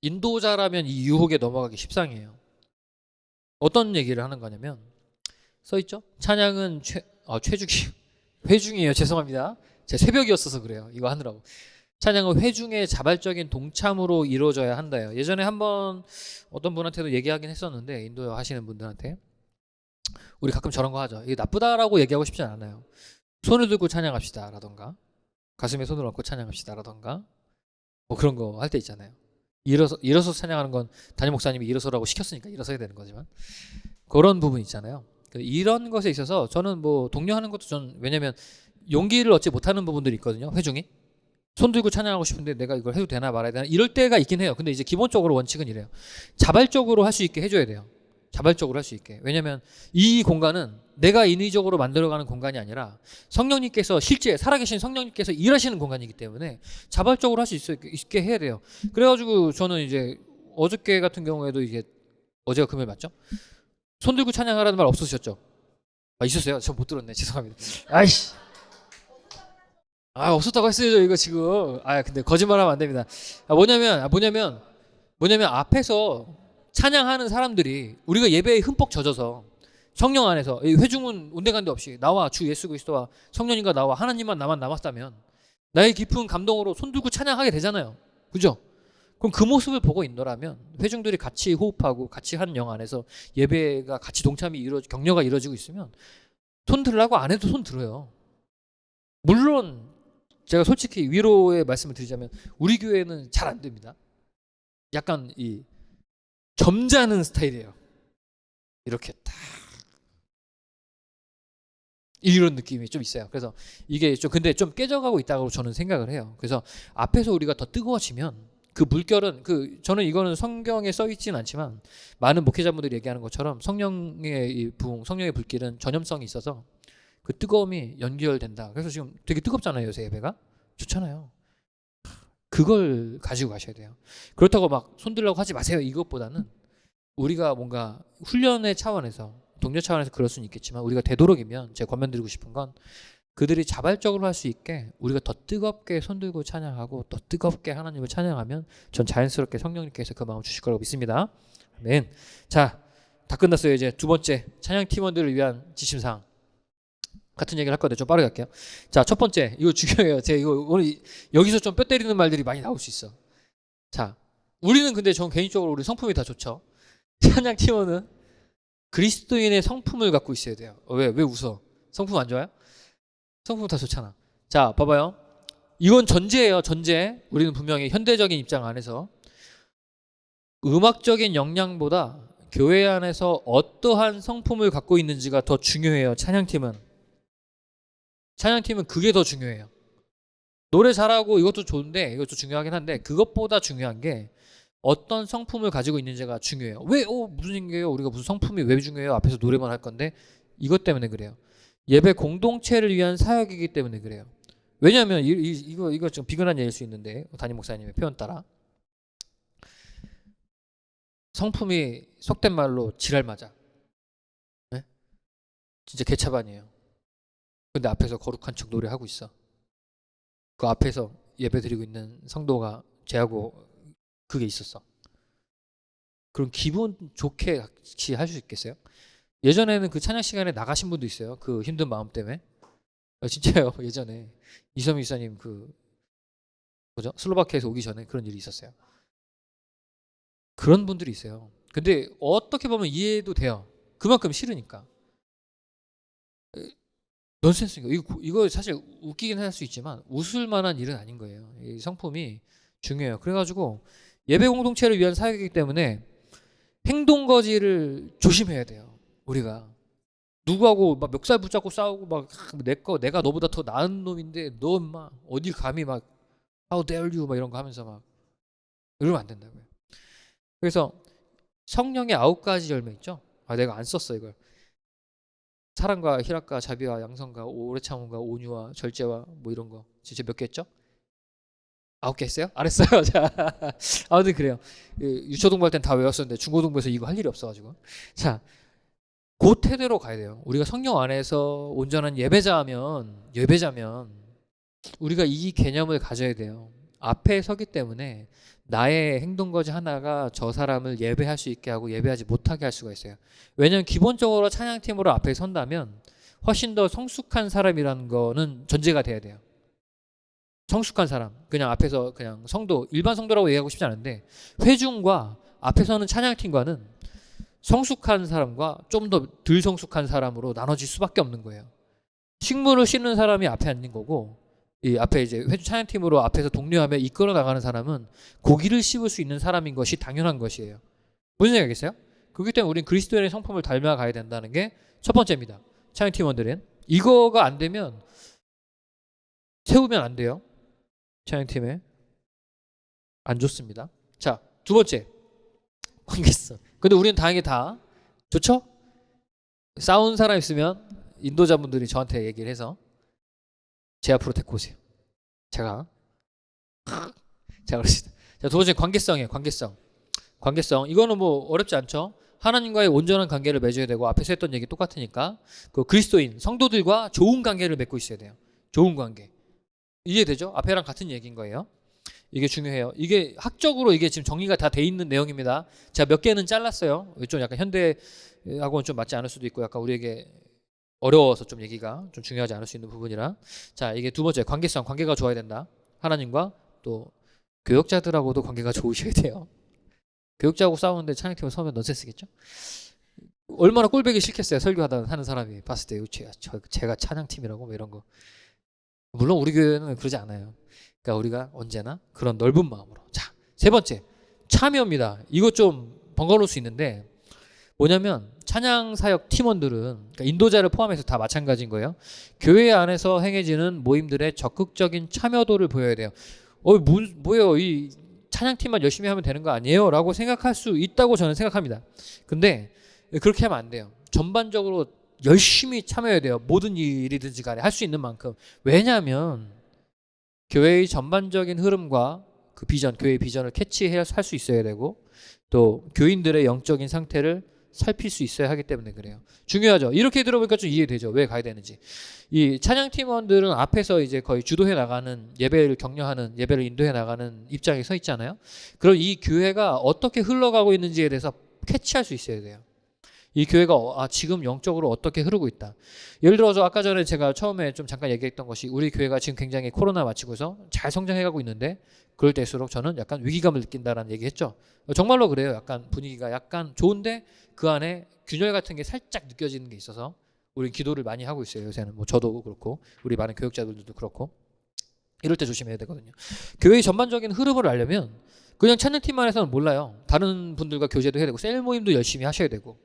A: 인도자라면 이 유혹에 넘어가기 십상이에요. 어떤 얘기를 하는 거냐면 써있죠? 찬양은 회중이에요. 죄송합니다. 제 새벽이었어서 그래요. 이거 하느라고. 찬양은 회중의 자발적인 동참으로 이루어져야 한다요. 예전에 한번 어떤 분한테도 얘기하긴 했었는데 인도 하시는 분들한테 우리 가끔 저런 거 하죠. 이게 나쁘다라고 얘기하고 싶지 않아요. 손을 들고 찬양합시다 라던가 가슴에 손을 얹고 찬양합시다 라던가 뭐 그런 거 할 때 있잖아요. 일어서 찬양하는 건 담임 목사님이 일어서라고 시켰으니까 일어서야 되는 거지만 그런 부분 있잖아요. 이런 것에 있어서 저는 뭐 독려하는 것도 왜냐면 용기를 얻지 못하는 부분들이 있거든요. 회중이 손 들고 찬양하고 싶은데 내가 이걸 해도 되나 말아야 되나 이럴 때가 있긴 해요. 근데 이제 기본적으로 원칙은 이래요. 자발적으로 할 수 있게 해줘야 돼요. 자발적으로 할 수 있게. 왜냐면 이 공간은 내가 인위적으로 만들어가는 공간이 아니라 성령님께서 실제 살아계신 성령님께서 일하시는 공간이기 때문에 자발적으로 할 수 있게 해야 돼요. 그래가지고 저는 이제 어저께 같은 경우에도 이게 어제가 금요일 맞죠? 손 들고 찬양하라는 말 없으셨죠? 있었어요? 저 못 들었네. 죄송합니다. 아이씨. 없었다고 했어요. 이거 지금. 근데 거짓말하면 안 됩니다. 뭐냐면 앞에서 찬양하는 사람들이 우리가 예배에 흠뻑 젖어서 성령 안에서 이 회중은 온데간데 없이 나와 주 예수 그리스도와 성령님과 나와 하나님만 나만 남았다면 나의 깊은 감동으로 손들고 찬양하게 되잖아요. 그죠? 그럼 그 모습을 보고 있노라면 회중들이 같이 호흡하고 같이 하는 영 안에서 예배가 같이 동참이 격려가 이루어지고 있으면 손 들라고 안 해도 손 들어요. 물론 제가 솔직히 위로의 말씀을 드리자면 우리 교회는 잘 안 됩니다. 약간 이 점잖은 스타일이에요. 이렇게 딱 이런 느낌이 좀 있어요. 그래서 이게 좀 근데 좀 깨져가고 있다고 저는 생각을 해요. 그래서 앞에서 우리가 더 뜨거워지면 그 물결은 저는 이거는 성경에 써 있지는 않지만 많은 목회자분들이 얘기하는 것처럼 성령의 이 부흥, 성령의 불길은 전염성이 있어서 그 뜨거움이 연결된다. 그래서 지금 되게 뜨겁잖아요, 요새 예배가. 좋잖아요. 그걸 가지고 가셔야 돼요. 그렇다고 막 손들라고 하지 마세요. 이것보다는 우리가 뭔가 훈련의 차원에서 동료 차원에서 그럴 수는 있겠지만 우리가 되도록이면 제가 권면드리고 싶은 건 그들이 자발적으로 할 수 있게 우리가 더 뜨겁게 손들고 찬양하고 더 뜨겁게 하나님을 찬양하면 전 자연스럽게 성령님께서 그 마음을 주실 거라고 믿습니다. 아멘. 자, 다 끝났어요. 이제 두 번째 찬양 팀원들을 위한 지침사항 같은 얘기를 할 건데 좀 빠르게 할게요. 자, 첫 번째 이거 중요해요. 제가 이거 오늘 여기서 좀 뼈 때리는 말들이 많이 나올 수 있어. 자, 우리는 근데 전 개인적으로 우리 성품이 다 좋죠. 찬양 팀원은 그리스도인의 성품을 갖고 있어야 돼요. 왜 웃어? 성품 안 좋아요? 성품 다 좋잖아. 자, 봐봐요. 이건 전제예요. 전제. 우리는 분명히 현대적인 입장 안에서 음악적인 역량보다 교회 안에서 어떠한 성품을 갖고 있는지가 더 중요해요. 찬양팀은 그게 더 중요해요. 노래 잘하고 이것도 좋은데 이것도 중요하긴 한데 그것보다 중요한 게 어떤 성품을 가지고 있는지가 중요해요. 왜? 무슨 얘기예요? 우리가 무슨 성품이 왜 중요해요? 앞에서 노래만 할 건데 이것 때문에 그래요. 예배 공동체를 위한 사역이기 때문에 그래요. 왜냐하면 이거 좀 비근한 예일 수 있는데 담임 목사님의 표현 따라 성품이 속된 말로 지랄 맞아. 네? 진짜 개차반이에요. 근데 앞에서 거룩한 척 노래하고 있어. 그 앞에서 예배 드리고 있는 성도가 쟤하고 그게 있었어. 그럼 기분 좋게 같이 할 수 있겠어요? 예전에는 그 찬양 시간에 나가신 분도 있어요. 그 힘든 마음 때문에. 진짜요. 예전에 이선미 기사님 슬로바키아에서 오기 전에 그런 일이 있었어요. 그런 분들이 있어요. 근데 어떻게 보면 이해도 돼요. 그만큼 싫으니까. 넌센스인가? 이거 사실 웃기긴 할 수 있지만 웃을 만한 일은 아닌 거예요. 이 성품이 중요해요. 그래가지고 예배 공동체를 위한 사역이기 때문에 행동 거지를 조심해야 돼요. 우리가 누구하고 막 멱살 붙잡고 싸우고 막 내가 너보다 더 나은 놈인데 너 막 어딜 감히 막 how dare you 막 이런 거 하면서 막 이러면 안 된다고요. 그래서 성령의 9가지 열매 있죠. 내가 안 썼어 이걸. 사랑과 희락과 자비와 양선과 오래 참음과 온유와 절제와 뭐 이런 거 진짜 몇 개 했죠? 9개 했어요? 안 했어요. 자, 아무튼 그래요. 유초동부 할 땐 다 외웠었는데 중고동부에서 이거 할 일이 없어가지고. 자, 그 태도로 가야 돼요. 우리가 성령 안에서 온전한 예배자면 우리가 이 개념을 가져야 돼요. 앞에 서기 때문에 나의 행동거지 하나가 저 사람을 예배할 수 있게 하고 예배하지 못하게 할 수가 있어요. 왜냐하면 기본적으로 찬양팀으로 앞에 선다면 훨씬 더 성숙한 사람이라는 거는 전제가 돼야 돼요. 성숙한 사람, 그냥 앞에서 그냥 성도, 일반 성도라고 얘기하고 싶지 않은데 회중과 앞에 서는 찬양팀과는 성숙한 사람과 좀 더 덜 성숙한 사람으로 나눠질 수밖에 없는 거예요. 식물을 심는 사람이 앞에 앉는 거고 이 앞에 이제 회주 찬양팀으로 앞에서 독려하며 이끌어 나가는 사람은 고기를 씹을 수 있는 사람인 것이 당연한 것이에요. 무슨 생각이겠어요? 그렇기 때문에 우리는 그리스도인의 성품을 닮아가야 된다는 게 첫 번째입니다. 찬양팀원들은 이거가 안 되면 세우면 안 돼요. 찬양팀에 안 좋습니다. 자, 두 번째 관계성. 근데 우리는 다행히 다 좋죠? 싸운 사람 있으면 인도자분들이 저한테 얘기를 해서 제 앞으로 데리고 오세요. 제가 그랬습니다. 자, 두 번째 관계성이에요. 관계성. 이거는 뭐 어렵지 않죠? 하나님과의 온전한 관계를 맺어야 되고 앞에서 했던 얘기 똑같으니까 그 그리스도인 성도들과 좋은 관계를 맺고 있어야 돼요. 좋은 관계. 이해되죠? 앞에랑 같은 얘기인 거예요. 이게 중요해요. 이게 학적으로 이게 지금 정리가 다 돼 있는 내용입니다. 제가 몇 개는 잘랐어요. 좀 약간 현대하고는 좀 맞지 않을 수도 있고 약간 우리에게 어려워서 좀 얘기가 좀 중요하지 않을 수 있는 부분이라. 자, 이게 두 번째 관계성, 관계가 좋아야 된다. 하나님과 또 교역자들하고도 관계가 좋으셔야 돼요. 교역자하고 싸우는데 찬양팀을 서면 넌센스겠죠? 얼마나 꼴보기 싫겠어요. 설교하다 하는 사람이 봤을 때 제가 찬양팀이라고 뭐 이런 거. 물론 우리 교회는 그러지 않아요. 그러니까 우리가 언제나 그런 넓은 마음으로. 자, 세 번째 참여입니다. 이거 좀 번거로울 수 있는데 뭐냐면 찬양 사역 팀원들은 그러니까 인도자를 포함해서 다 마찬가지인 거예요. 교회 안에서 행해지는 모임들의 적극적인 참여도를 보여야 돼요. 뭐예요? 이 찬양팀만 열심히 하면 되는 거 아니에요? 라고 생각할 수 있다고 저는 생각합니다. 근데 그렇게 하면 안 돼요. 전반적으로 열심히 참여해야 돼요. 모든 일이든지 간에 할 수 있는 만큼. 왜냐하면 교회의 전반적인 흐름과 그 비전, 교회의 비전을 캐치할 수 있어야 되고 또 교인들의 영적인 상태를 살필 수 있어야 하기 때문에 그래요. 중요하죠. 이렇게 들어보니까 좀 이해되죠. 왜 가야 되는지. 이 찬양팀원들은 앞에서 이제 거의 주도해 나가는 예배를 격려하는 예배를 인도해 나가는 입장에 서 있잖아요. 그럼 이 교회가 어떻게 흘러가고 있는지에 대해서 캐치할 수 있어야 돼요. 이 교회가 지금 영적으로 어떻게 흐르고 있다. 예를 들어서 아까 전에 제가 처음에 좀 잠깐 얘기했던 것이 우리 교회가 지금 굉장히 코로나 마치고서 잘 성장해가고 있는데 그럴 때일수록 저는 약간 위기감을 느낀다라는 얘기했죠. 정말로 그래요. 약간 분위기가 약간 좋은데 그 안에 균열 같은 게 살짝 느껴지는 게 있어서 우리 기도를 많이 하고 있어요. 요새는 뭐 저도 그렇고 우리 많은 교육자들도 그렇고 이럴 때 조심해야 되거든요. 교회의 전반적인 흐름을 알려면 그냥 찬양팀만 해서는 몰라요. 다른 분들과 교제도 해야 되고 셀 모임도 열심히 하셔야 되고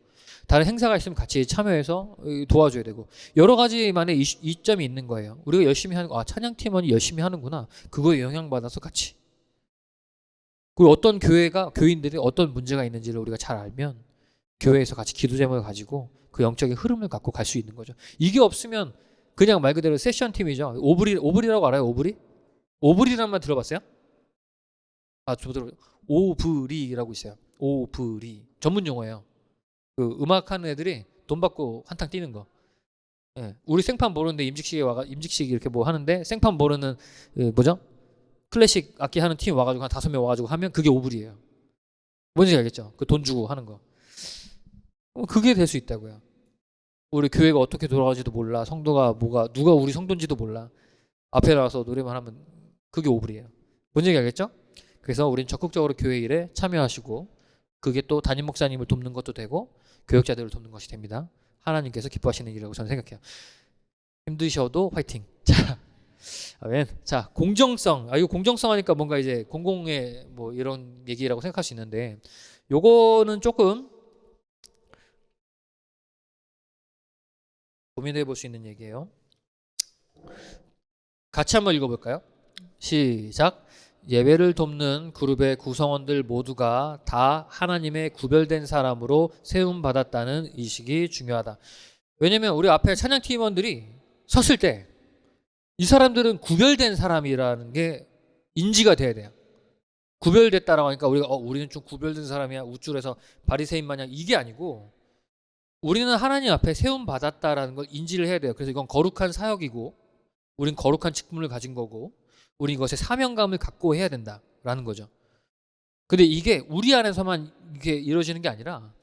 A: 다른 행사가 있으면 같이 참여해서 도와줘야 되고 여러 가지만의 이점이 있는 거예요. 우리가 열심히 하는 거, 찬양팀원이 열심히 하는구나. 그거에 영향받아서 같이. 그리고 어떤 교인들이 어떤 문제가 있는지를 우리가 잘 알면 교회에서 같이 기도 제목을 가지고 그 영적인 흐름을 갖고 갈 수 있는 거죠. 이게 없으면 그냥 말 그대로 세션 팀이죠. 오브리라고 알아요? 오브리라는 말 들어봤어요? 저 들어요. 오브리라고 있어요. 오브리. 전문 용어예요. 그 음악하는 애들이 돈 받고 한탕 뛰는 거. 예. 우리 생판 모르는데 임직식이 이렇게 뭐 하는데 생판 모르는 뭐죠? 클래식 악기 하는 팀 와가지고 한 5명 와가지고 하면 그게 오불이에요. 뭔지 알겠죠? 그 돈 주고 하는 거. 그게 될 수 있다고요. 우리 교회가 어떻게 돌아가지도 몰라. 성도가 누가 우리 성도인지도 몰라. 앞에 나와서 노래만 하면 그게 오불이에요. 뭔지 알겠죠? 그래서 우린 적극적으로 교회 일에 참여하시고 그게 또 담임 목사님을 돕는 것도 되고 교역자들을 돕는 것이 됩니다. 하나님께서 기뻐하시는 일이라고 저는 생각해요. 힘드셔도 화이팅. 자, 아멘. 자, 공정성. 이거 공정성 하니까 뭔가 이제 공공의 뭐 이런 얘기라고 생각할 수 있는데 요거는 조금 고민해 볼 수 있는 얘기예요. 같이 한번 읽어볼까요? 시작. 예배를 돕는 그룹의 구성원들 모두가 다 하나님의 구별된 사람으로 세움받았다는 인식이 중요하다. 왜냐면 우리 앞에 찬양팀원들이 섰을 때 이 사람들은 구별된 사람이라는 게 인지가 돼야 돼요. 구별됐다라고 하니까 우리는 좀 구별된 사람이야 우쭐해서 바리새인 마냥 이게 아니고 우리는 하나님 앞에 세움받았다라는 걸 인지를 해야 돼요. 그래서 이건 거룩한 사역이고 우린 거룩한 직분을 가진 거고 우리 이것에 사명감을 갖고 해야 된다라는 거죠. 근데 이게 우리 안에서만 이게 이루어지는 게 아니라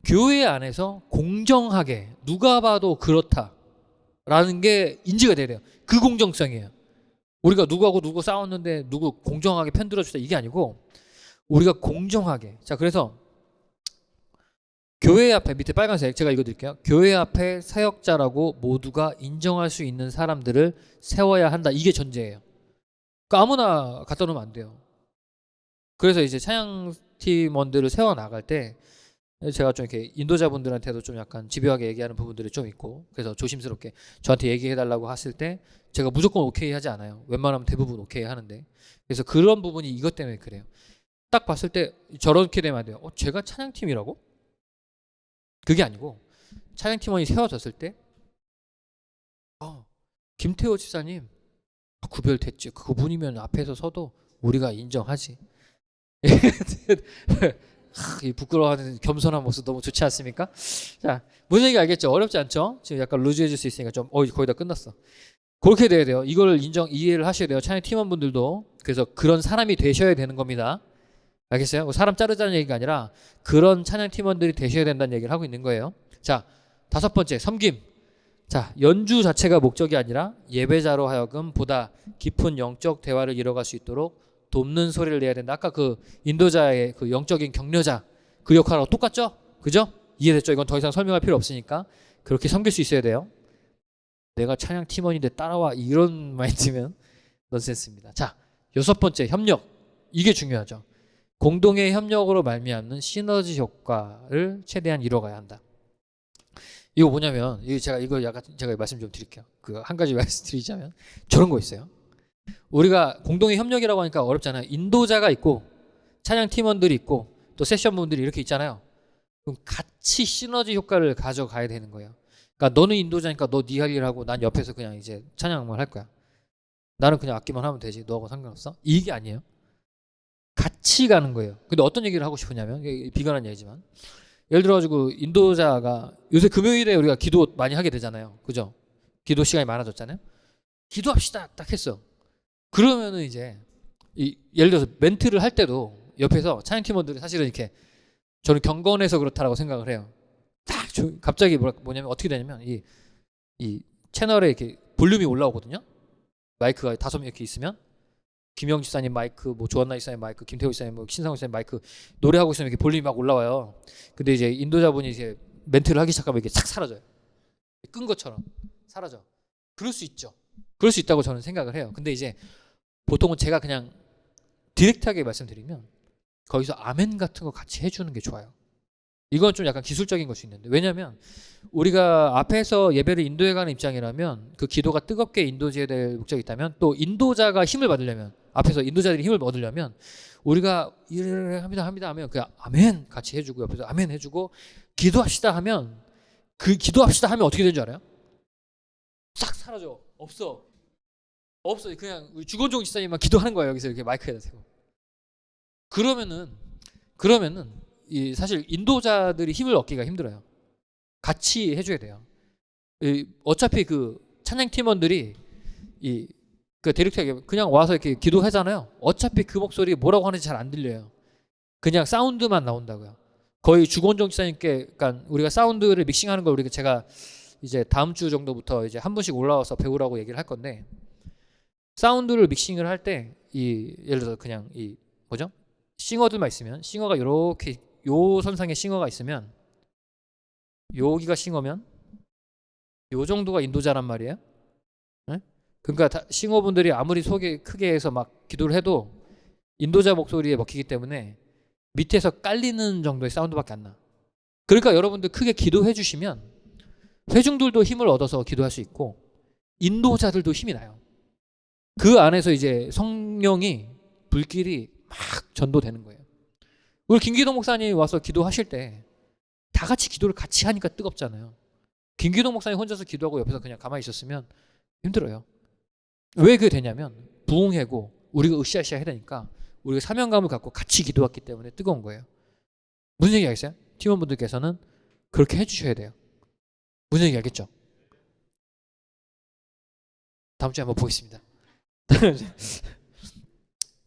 A: 교회 안에서 공정하게 누가 봐도 그렇다라는 게 인지가 돼야 돼요. 그 공정성이에요. 우리가 누구하고 누구 싸웠는데 누구 공정하게 편들어 주다 이게 아니고 우리가 공정하게. 자, 그래서 교회 앞에 밑에 빨간색 제가 읽어드릴게요. 교회 앞에 사역자라고 모두가 인정할 수 있는 사람들을 세워야 한다. 이게 전제예요. 그러니까 아무나 갖다 놓으면 안 돼요. 그래서 이제 찬양팀원들을 세워 나갈 때 제가 좀 이렇게 인도자분들한테도 좀 약간 집요하게 얘기하는 부분들이 좀 있고 그래서 조심스럽게 저한테 얘기해달라고 했을 때 제가 무조건 오케이 하지 않아요. 웬만하면 대부분 오케이 하는데 그래서 그런 부분이 이것 때문에 그래요. 딱 봤을 때 저렇게 되면 안 돼요. 제가 찬양팀이라고? 그게 아니고 찬양팀원이 세워졌을 때 김태호 집사님 구별됐지. 그분이면 앞에서 서도 우리가 인정하지. 이 부끄러워하는 겸손한 모습 너무 좋지 않습니까? 자, 무슨 얘기 알겠죠? 어렵지 않죠? 지금 약간 루즈해질 수 있으니까 좀 거의 다 끝났어. 그렇게 돼야 돼요. 이걸 이해를 하셔야 돼요. 찬양 팀원분들도. 그래서 그런 사람이 되셔야 되는 겁니다. 알겠어요? 사람 자르자는 얘기가 아니라 그런 찬양 팀원들이 되셔야 된다는 얘기를 하고 있는 거예요. 자, 5번째, 섬김. 자, 연주 자체가 목적이 아니라 예배자로 하여금 보다 깊은 영적 대화를 이뤄갈 수 있도록 돕는 소리를 내야 된다. 아까 그 인도자의 그 영적인 격려자 그 역할하고 똑같죠? 그죠? 이해됐죠? 이건 더 이상 설명할 필요 없으니까 그렇게 섬길 수 있어야 돼요. 내가 찬양 팀원인데 따라와 이런 마인드면 넌센스입니다. 자, 6번째, 협력. 이게 중요하죠. 공동의 협력으로 말미암는 시너지 효과를 최대한 이뤄가야 한다. 이거 뭐냐면 이거 약간 제가 말씀 좀 드릴게요. 그 한 가지 말씀드리자면 저런 거 있어요. 우리가 공동의 협력이라고 하니까 어렵잖아요. 인도자가 있고 찬양 팀원들이 있고 또 세션 분들이 이렇게 있잖아요. 그럼 같이 시너지 효과를 가져가야 되는 거예요. 그러니까 너는 인도자니까 너 네 할 일 하고 난 옆에서 그냥 이제 찬양만 할 거야. 나는 그냥 악기만 하면 되지. 너하고 상관없어? 이게 아니에요. 같이 가는 거예요. 근데 어떤 얘기를 하고 싶으냐면 비관한 얘기지만 예를 들어가지고 인도자가 요새 금요일에 우리가 기도 많이 하게 되잖아요. 그죠? 기도 시간이 많아졌잖아요. 기도합시다 딱 했어. 그러면은 이제 예를 들어서 멘트를 할 때도 옆에서 찬양 팀원들이 사실은 이렇게 저는 경건해서 그렇다라고 생각을 해요. 딱 갑자기 뭐냐면 어떻게 되냐면 이 채널에 이렇게 볼륨이 올라오거든요. 마이크가 5명 이렇게 있으면 김영 집사님 마이크, 뭐 조한나 집사님 마이크, 김태호 집사님, 뭐 신상훈 집사님 마이크 노래하고 있으면 이렇게 볼륨이 막 올라와요. 근데 이제 인도자분이 이제 멘트를 하기 시작하면 이게 싹 사라져요. 끈 것처럼 사라져. 그럴 수 있죠. 그럴 수 있다고 저는 생각을 해요. 근데 이제 보통은 제가 그냥 디렉트하게 말씀드리면 거기서 아멘 같은 거 같이 해주는 게 좋아요. 이건 좀 약간 기술적인 걸 수 있는데 왜냐하면 우리가 앞에서 예배를 인도해가는 입장이라면 그 기도가 뜨겁게 인도해야 될 목적이 있다면 또 인도자가 힘을 받으려면 앞에서 인도자들이 힘을 얻으려면 우리가 이를 합니다 하면 그냥 아멘 같이 해주고 옆에서 아멘 해주고 기도합시다 하면 그 기도합시다 하면 어떻게 되는 줄 알아요? 싹 사라져. 없어. 그냥 주건종 집사님만 기도하는 거예요. 여기서 이렇게 마이크에다 대고. 그러면은 사실 인도자들이 힘을 얻기가 힘들어요. 같이 해줘야 돼요. 어차피 그 찬양 팀원들이 그 디렉트하게 그냥 와서 이렇게 기도하잖아요. 어차피 그 목소리 뭐라고 하는지 잘 안 들려요. 그냥 사운드만 나온다고요. 거의 주건종 집사님께 그러니까 우리가 사운드를 믹싱하는 걸 제가 이제 다음 주 정도부터 이제 한 분씩 올라와서 배우라고 얘기를 할 건데 사운드를 믹싱을 할 때 예를 들어서 그냥 뭐죠? 싱어들만 있으면 싱어가 이렇게 요 선상에 싱어가 있으면 여기가 싱어면 요 정도가 인도자란 말이에요. 네? 그러니까 싱어분들이 아무리 속이 크게 해서 막 기도를 해도 인도자 목소리에 먹히기 때문에 밑에서 깔리는 정도의 사운드밖에 안 나. 그러니까 여러분들 크게 기도해 주시면 회중들도 힘을 얻어서 기도할 수 있고 인도자들도 힘이 나요. 그 안에서 이제 성령이 불길이 막 전도되는 거예요. 우리 김기동 목사님 와서 기도하실 때 다 같이 기도를 같이 하니까 뜨겁잖아요. 김기동 목사님 혼자서 기도하고 옆에서 그냥 가만히 있었으면 힘들어요. 왜 그게 되냐면 부흥회고 우리가 으쌰으쌰 해야 되니까 우리가 사명감을 갖고 같이 기도했기 때문에 뜨거운 거예요. 무슨 얘기 알겠어요? 팀원분들께서는 그렇게 해주셔야 돼요. 무슨 얘기 알겠죠? 다음 주에 한번 보겠습니다.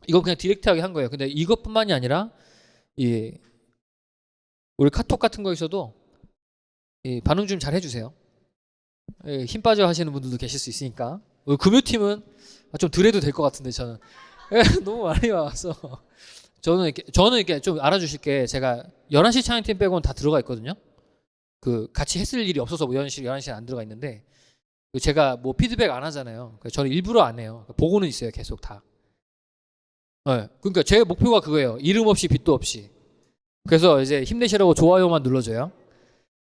A: 이거 그냥 디렉트하게 한 거예요. 근데 이것뿐만이 아니라 우리 카톡 같은 거에서도 반응 좀 잘 해주세요. 힘 빠져 하시는 분들도 계실 수 있으니까. 우리 금요팀은 좀 덜 해도 될 것 같은데 저는 너무 많이 와서 저는 이렇게 좀 알아주실 게 제가 11시 찬양팀 빼고는 다 들어가 있거든요. 그 같이 했을 일이 없어서 11시에 안 들어가 있는데 제가 뭐 피드백 안 하잖아요. 저는 일부러 안 해요. 보고는 있어요. 계속 다. 네. 그러니까 제 목표가 그거예요. 이름 없이 빛도 없이. 그래서 이제 힘내시라고 좋아요만 눌러줘요.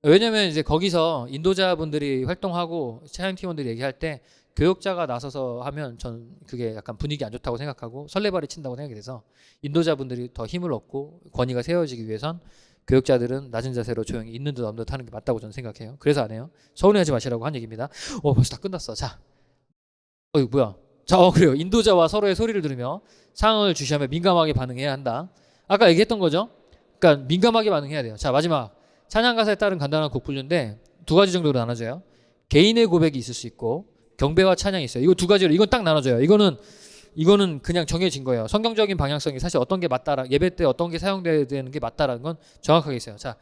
A: 왜냐면 이제 거기서 인도자분들이 활동하고 찬양팀원들이 얘기할 때 교역자가 나서서 하면 전 그게 약간 분위기 안 좋다고 생각하고 설레발이 친다고 생각이 돼서 인도자분들이 더 힘을 얻고 권위가 세워지기 위해선 교역자들은 낮은 자세로 조용히 있는 듯 없는 듯 하는 게 맞다고 저는 생각해요. 그래서 안 해요. 서운해하지 마시라고 한 얘기입니다. 벌써 다 끝났어. 자, 뭐야? 자, 그래요. 인도자와 서로의 소리를 들으며 상을 주시하며 민감하게 반응해야 한다. 아까 얘기했던 거죠. 그러니까 민감하게 반응해야 돼요. 자, 마지막 찬양 가사에 따른 간단한 곡 분류인데 두 가지 정도로 나눠져요. 개인의 고백이 있을 수 있고 경배와 찬양이 있어요. 이거 두 가지로 이건 딱 나눠져요. 이거는 그냥 정해진 거예요. 성경적인 방향성이 사실 어떤 게 맞다라 예배 때 어떤 게 사용돼야 되는 게 맞다라는 건 정확하게 있어요. 자,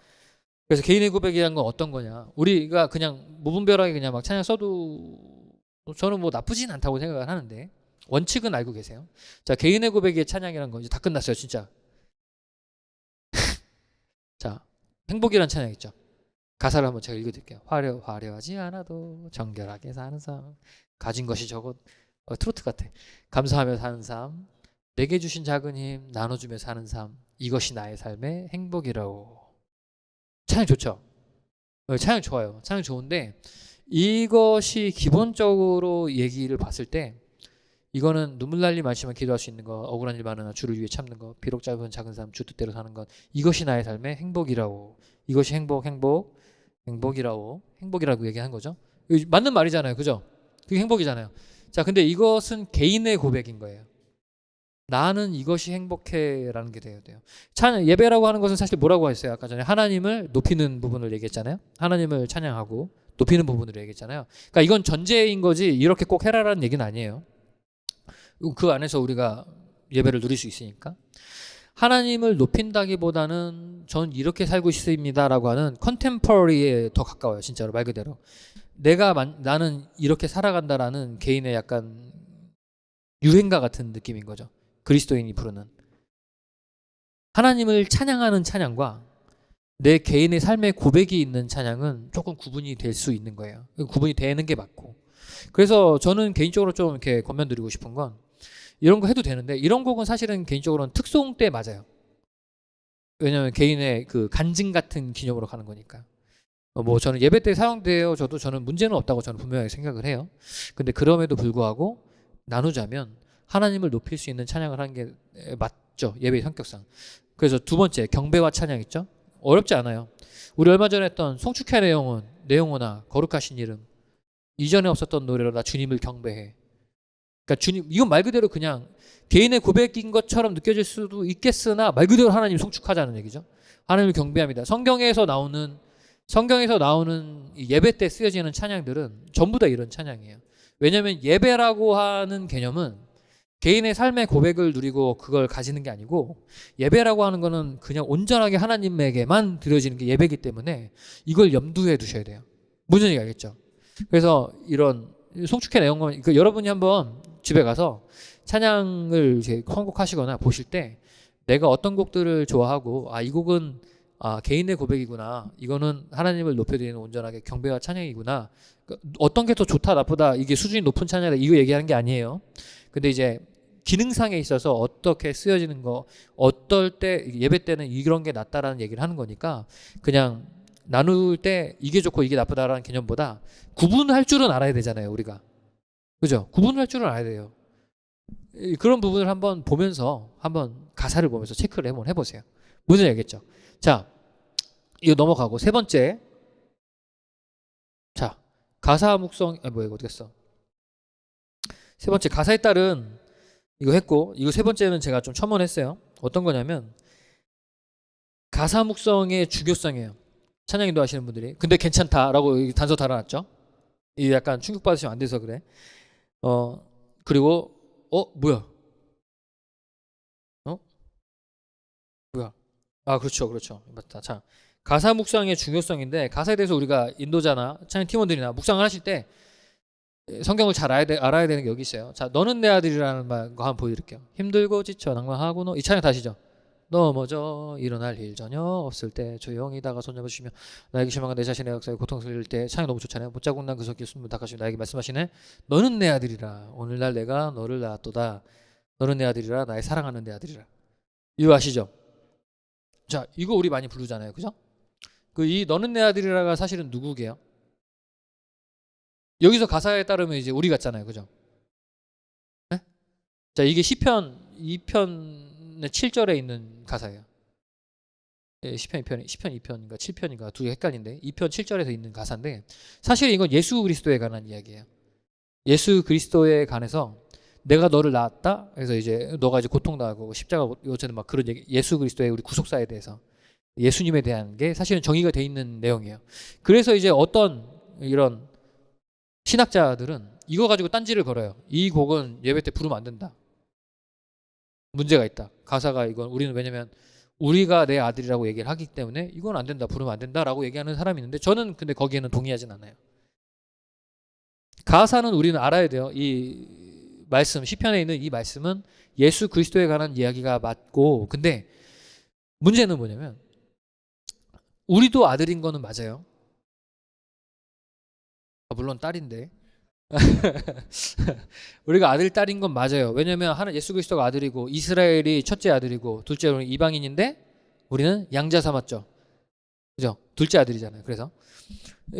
A: 그래서 개인의 고백이라는 건 어떤 거냐? 우리가 그냥 무분별하게 그냥 막 찬양 써도 저는 뭐 나쁘진 않다고 생각을 하는데 원칙은 알고 계세요. 자, 개인의 고백의 찬양이라는 건 이제 다 끝났어요, 진짜. 자, 행복이란 찬양 있죠. 가사를 한번 제가 읽어드릴게요. 화려하지 않아도 정결하게 사는 삶, 가진 것이 적어 트로트 같아. 감사하며 사는 삶, 내게 주신 작은 힘 나눠주며 사는 삶, 이것이 나의 삶의 행복이라고. 찬양 좋죠? 찬양 좋아요. 찬양 좋은데 이것이 기본적으로 얘기를 봤을 때 이거는 눈물 날림 많지만 기도할 수 있는 거, 억울한 일 많으나 주를 위해 참는 거, 비록 짧은 작은 삶 주 뜻대로 사는 것, 이것이 나의 삶의 행복이라고. 이것이 행복이라고 얘기한 거죠. 맞는 말이잖아요, 그죠? 그게 행복이잖아요. 자, 근데 이것은 개인의 고백인 거예요. 나는 이것이 행복해라는 게 돼야 돼요. 예배라고 하는 것은 사실 뭐라고 했어요? 아까 전에 하나님을 높이는 부분을 얘기했잖아요. 하나님을 찬양하고 높이는 부분을 얘기했잖아요. 그러니까 이건 전제인 거지 이렇게 꼭 해라라는 얘기는 아니에요. 그 안에서 우리가 예배를 누릴 수 있으니까. 하나님을 높인다기보다는 전 이렇게 살고 있습니다라고 하는 컨템퍼리에 더 가까워요. 진짜로 말 그대로. 나는 이렇게 살아간다라는 개인의 약간 유행가 같은 느낌인 거죠. 그리스도인이 부르는. 하나님을 찬양하는 찬양과 내 개인의 삶의 고백이 있는 찬양은 조금 구분이 될 수 있는 거예요. 구분이 되는 게 맞고. 그래서 저는 개인적으로 좀 이렇게 권면드리고 싶은 건 이런 거 해도 되는데 이런 곡은 사실은 개인적으로는 특송 때 맞아요. 왜냐하면 개인의 그 간증 같은 기념으로 가는 거니까. 뭐 저는 예배 때 사용돼요. 저는 문제는 없다고 저는 분명히 생각을 해요. 근데 그럼에도 불구하고 나누자면 하나님을 높일 수 있는 찬양을 하는 게 맞죠. 예배의 성격상. 그래서 두 번째 경배와 찬양 있죠. 어렵지 않아요. 우리 얼마 전에 했던 송축회 내용호나 거룩하신 이름, 이전에 없었던 노래로 나 주님을 경배해. 그러니까 주님, 이건 말 그대로 그냥 개인의 고백인 것처럼 느껴질 수도 있겠으나 말 그대로 하나님 송축하자는 얘기죠. 하나님을 경배합니다. 성경에서 나오는 예배 때 쓰여지는 찬양들은 전부 다 이런 찬양이에요. 왜냐하면 예배라고 하는 개념은 개인의 삶의 고백을 누리고 그걸 가지는 게 아니고 예배라고 하는 거는 그냥 온전하게 하나님에게만 드려지는 게 예배이기 때문에 이걸 염두에 두셔야 돼요. 무슨 얘기 알겠죠? 그래서 이런 송축회 내용은 여러분이 한번 집에 가서 찬양을 이제 선곡하시거나 보실 때 내가 어떤 곡들을 좋아하고 이 곡은 개인의 고백이구나. 이거는 하나님을 높여드리는 온전하게 경배와 찬양이구나. 어떤 게 더 좋다 나쁘다 이게 수준이 높은 찬양이다 이거 얘기하는 게 아니에요. 근데 이제 기능상에 있어서 어떻게 쓰여지는 거 어떨 때 예배 때는 이런 게 낫다라는 얘기를 하는 거니까 그냥 나눌 때 이게 좋고 이게 나쁘다라는 개념보다 구분할 줄은 알아야 되잖아요. 우리가. 그죠? 구분할 줄은 알아야 돼요. 그런 부분을 한번 보면서 한번 가사를 보면서 체크를 한번 해보세요. 무슨 얘기겠죠? 자, 이거 넘어가고 세 번째. 자, 가사 묵성 뭐야 이거 어떻게 써? 세 번째 가사에 따른 이거 했고 이거 세 번째는 제가 좀 첨언했어요. 어떤 거냐면 가사 묵성의 중요성이에요. 찬양 인도 하시는 분들이. 근데 괜찮다라고 단서 달아놨죠. 이 약간 충격받으시면 안 돼서 그래. 그리고 뭐야? 뭐야? 그렇죠. 맞다. 자, 가사 묵상의 중요성인데 가사에 대해서 우리가 인도자나 찬양 팀원들이나 묵상을 하실 때 성경을 잘 알아야 되는 게 여기 있어요. 자, 너는 내 아들이라는 거 한번 보여드릴게요. 힘들고 지쳐 낭만하고 이 찬양 다시죠. 넘어져 일어날 일 전혀 없을 때 조용히 다가 손잡아주시며 나에게 실망한 내 자신의 역사에 고통스러울 때 찬양 너무 좋잖아요. 못 자국 난 그 속에 숨을 닦아주시며 나에게 말씀하시네. 너는 내 아들이라 오늘날 내가 너를 낳았도다. 너는 내 아들이라 나의 사랑하는 내 아들이라. 이거 아시죠? 자, 이거 우리 많이 부르잖아요. 그죠? 이 너는 내 아들이라가 사실은 누구게요? 여기서 가사에 따르면 이제 우리 같잖아요. 그죠? 네? 자, 이게 시편 2편의 7절에 있는 가사예요. 시편 2편인가 7편인가 두 개 헷갈린데 2편 7절에서 있는 가사인데 사실 이건 예수 그리스도에 관한 이야기예요. 예수 그리스도에 관해서 내가 너를 낳았다. 그래서 이제 너가 이제 고통당하고 십자가 요새는 막 그런 얘기 예수 그리스도의 우리 구속사에 대해서 예수님에 대한 게 사실은 정의가 돼 있는 내용이에요. 그래서 이제 어떤 이런 신학자들은 이거 가지고 딴지를 걸어요. 이 곡은 예배 때 부르면 안 된다. 문제가 있다. 가사가 이건 우리는 왜냐면 우리가 내 아들이라고 얘기를 하기 때문에 이건 안 된다. 부르면 안 된다라고 얘기하는 사람이 있는데 저는 근데 거기에는 동의하진 않아요. 가사는 우리는 알아야 돼요. 이 말씀 시편에 있는 이 말씀은 예수 그리스도에 관한 이야기가 맞고 근데 문제는 뭐냐면 우리도 아들인 거는 맞아요. 물론 딸인데 우리가 아들 딸인 건 맞아요. 왜냐하면 하나 예수 그리스도가 아들이고 이스라엘이 첫째 아들이고 둘째로 이방인인데 우리는 양자 삼았죠. 그죠? 둘째 아들이잖아요. 그래서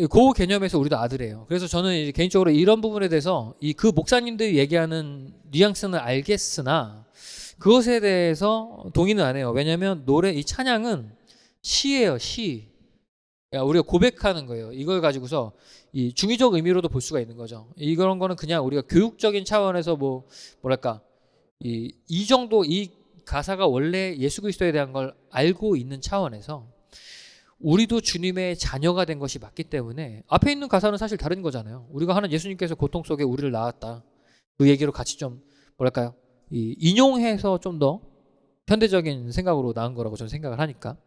A: 그 개념에서 우리도 아들이에요. 그래서 저는 이제 개인적으로 이런 부분에 대해서 그 목사님들이 얘기하는 뉘앙스는 알겠으나 그것에 대해서 동의는 안 해요. 왜냐하면 노래 이 찬양은 시예요. 시. 그러니까 우리가 고백하는 거예요. 이걸 가지고서 이 중의적 의미로도 볼 수가 있는 거죠. 이런 거는 그냥 우리가 교육적인 차원에서 뭐랄까 이 정도 이 가사가 원래 예수 그리스도에 대한 걸 알고 있는 차원에서 우리도 주님의 자녀가 된 것이 맞기 때문에 앞에 있는 가사는 사실 다른 거잖아요. 우리가 하는 예수님께서 고통 속에 우리를 낳았다. 그 얘기로 같이 좀 뭐랄까요? 인용해서 좀 더 현대적인 생각으로 나은 거라고 저는 생각을 하니까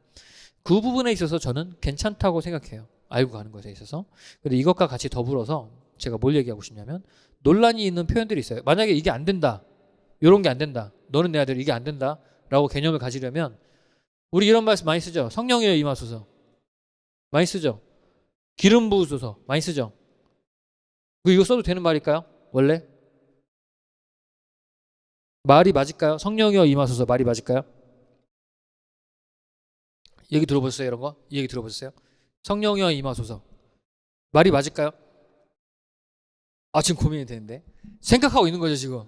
A: 그 부분에 있어서 저는 괜찮다고 생각해요. 알고 가는 것에 있어서. 근데 이것과 같이 더불어서 제가 뭘 얘기하고 싶냐면 논란이 있는 표현들이 있어요. 만약에 이게 안 된다. 이런 게 안 된다. 너는 내 아들 이게 안 된다. 라고 개념을 가지려면 우리 이런 말씀 많이 쓰죠. 성령이여 임하소서. 많이 쓰죠. 기름 부으소서. 많이 쓰죠. 이거 써도 되는 말일까요? 원래? 말이 맞을까요? 성령이여 임하소서. 말이 맞을까요? 얘기 들어보셨어요? 이런 거? 이 얘기 들어보셨어요? 성령이여 임하소서. 말이 맞을까요? 지금 고민이 되는데. 생각하고 있는 거죠, 지금.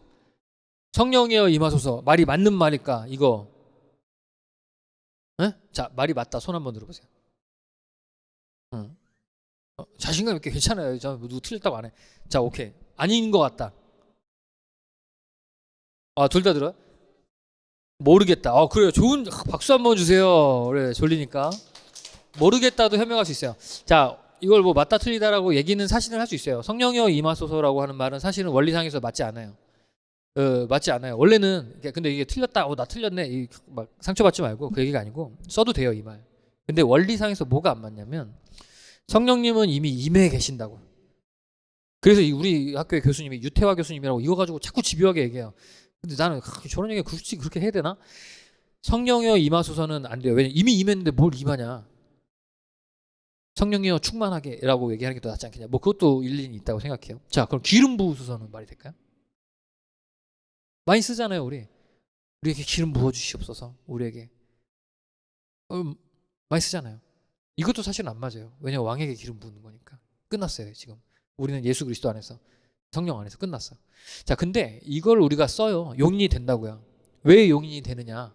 A: 성령이여 임하소서. 말이 맞는 말일까? 이거. 에? 자, 말이 맞다. 손 한번 들어보세요. 응. 자신감 있게 괜찮아요. 저 누구 틀렸다고 안 해. 자, 오케이. 아닌 것 같다. 둘 다 들어요? 모르겠다. 그래요. 좋은 박수 한번 주세요. 그래, 졸리니까. 모르겠다도 현명할 수 있어요. 자, 이걸 맞다 틀리다라고 얘기는 사실은 할 수 있어요. 성령이여 임하소서라고 하는 말은 사실은 원리상에서 맞지 않아요. 맞지 않아요. 원래는 근데 이게 틀렸다. 나 틀렸네. 막 상처받지 말고 그 얘기가 아니고 써도 돼요, 이 말. 근데 원리상에서 뭐가 안 맞냐면 성령님은 이미 임해 계신다고. 그래서 우리 학교의 교수님이 유태화 교수님이라고 이거 가지고 자꾸 집요하게 얘기해요. 근데 나는 저런 얘기 굳이 그렇게 해야 되나? 성령이여 임하소서는 안 돼요. 왜냐면 이미 임했는데 뭘 임하냐? 성령이여 충만하게라고 얘기하는 게 더 낫지 않겠냐? 그것도 일리는 있다고 생각해요. 자, 그럼 기름 부으소서는 말이 될까요? 많이 쓰잖아요, 우리에게 기름 부어 주시옵소서. 우리에게 많이 쓰잖아요. 이것도 사실은 안 맞아요. 왜냐면 왕에게 기름 부는 거니까. 끝났어요, 지금. 우리는 예수 그리스도 안에서 성령 안에서 끝났어. 자, 근데 이걸 우리가 써요. 용인이 된다고요. 왜 용인이 되느냐?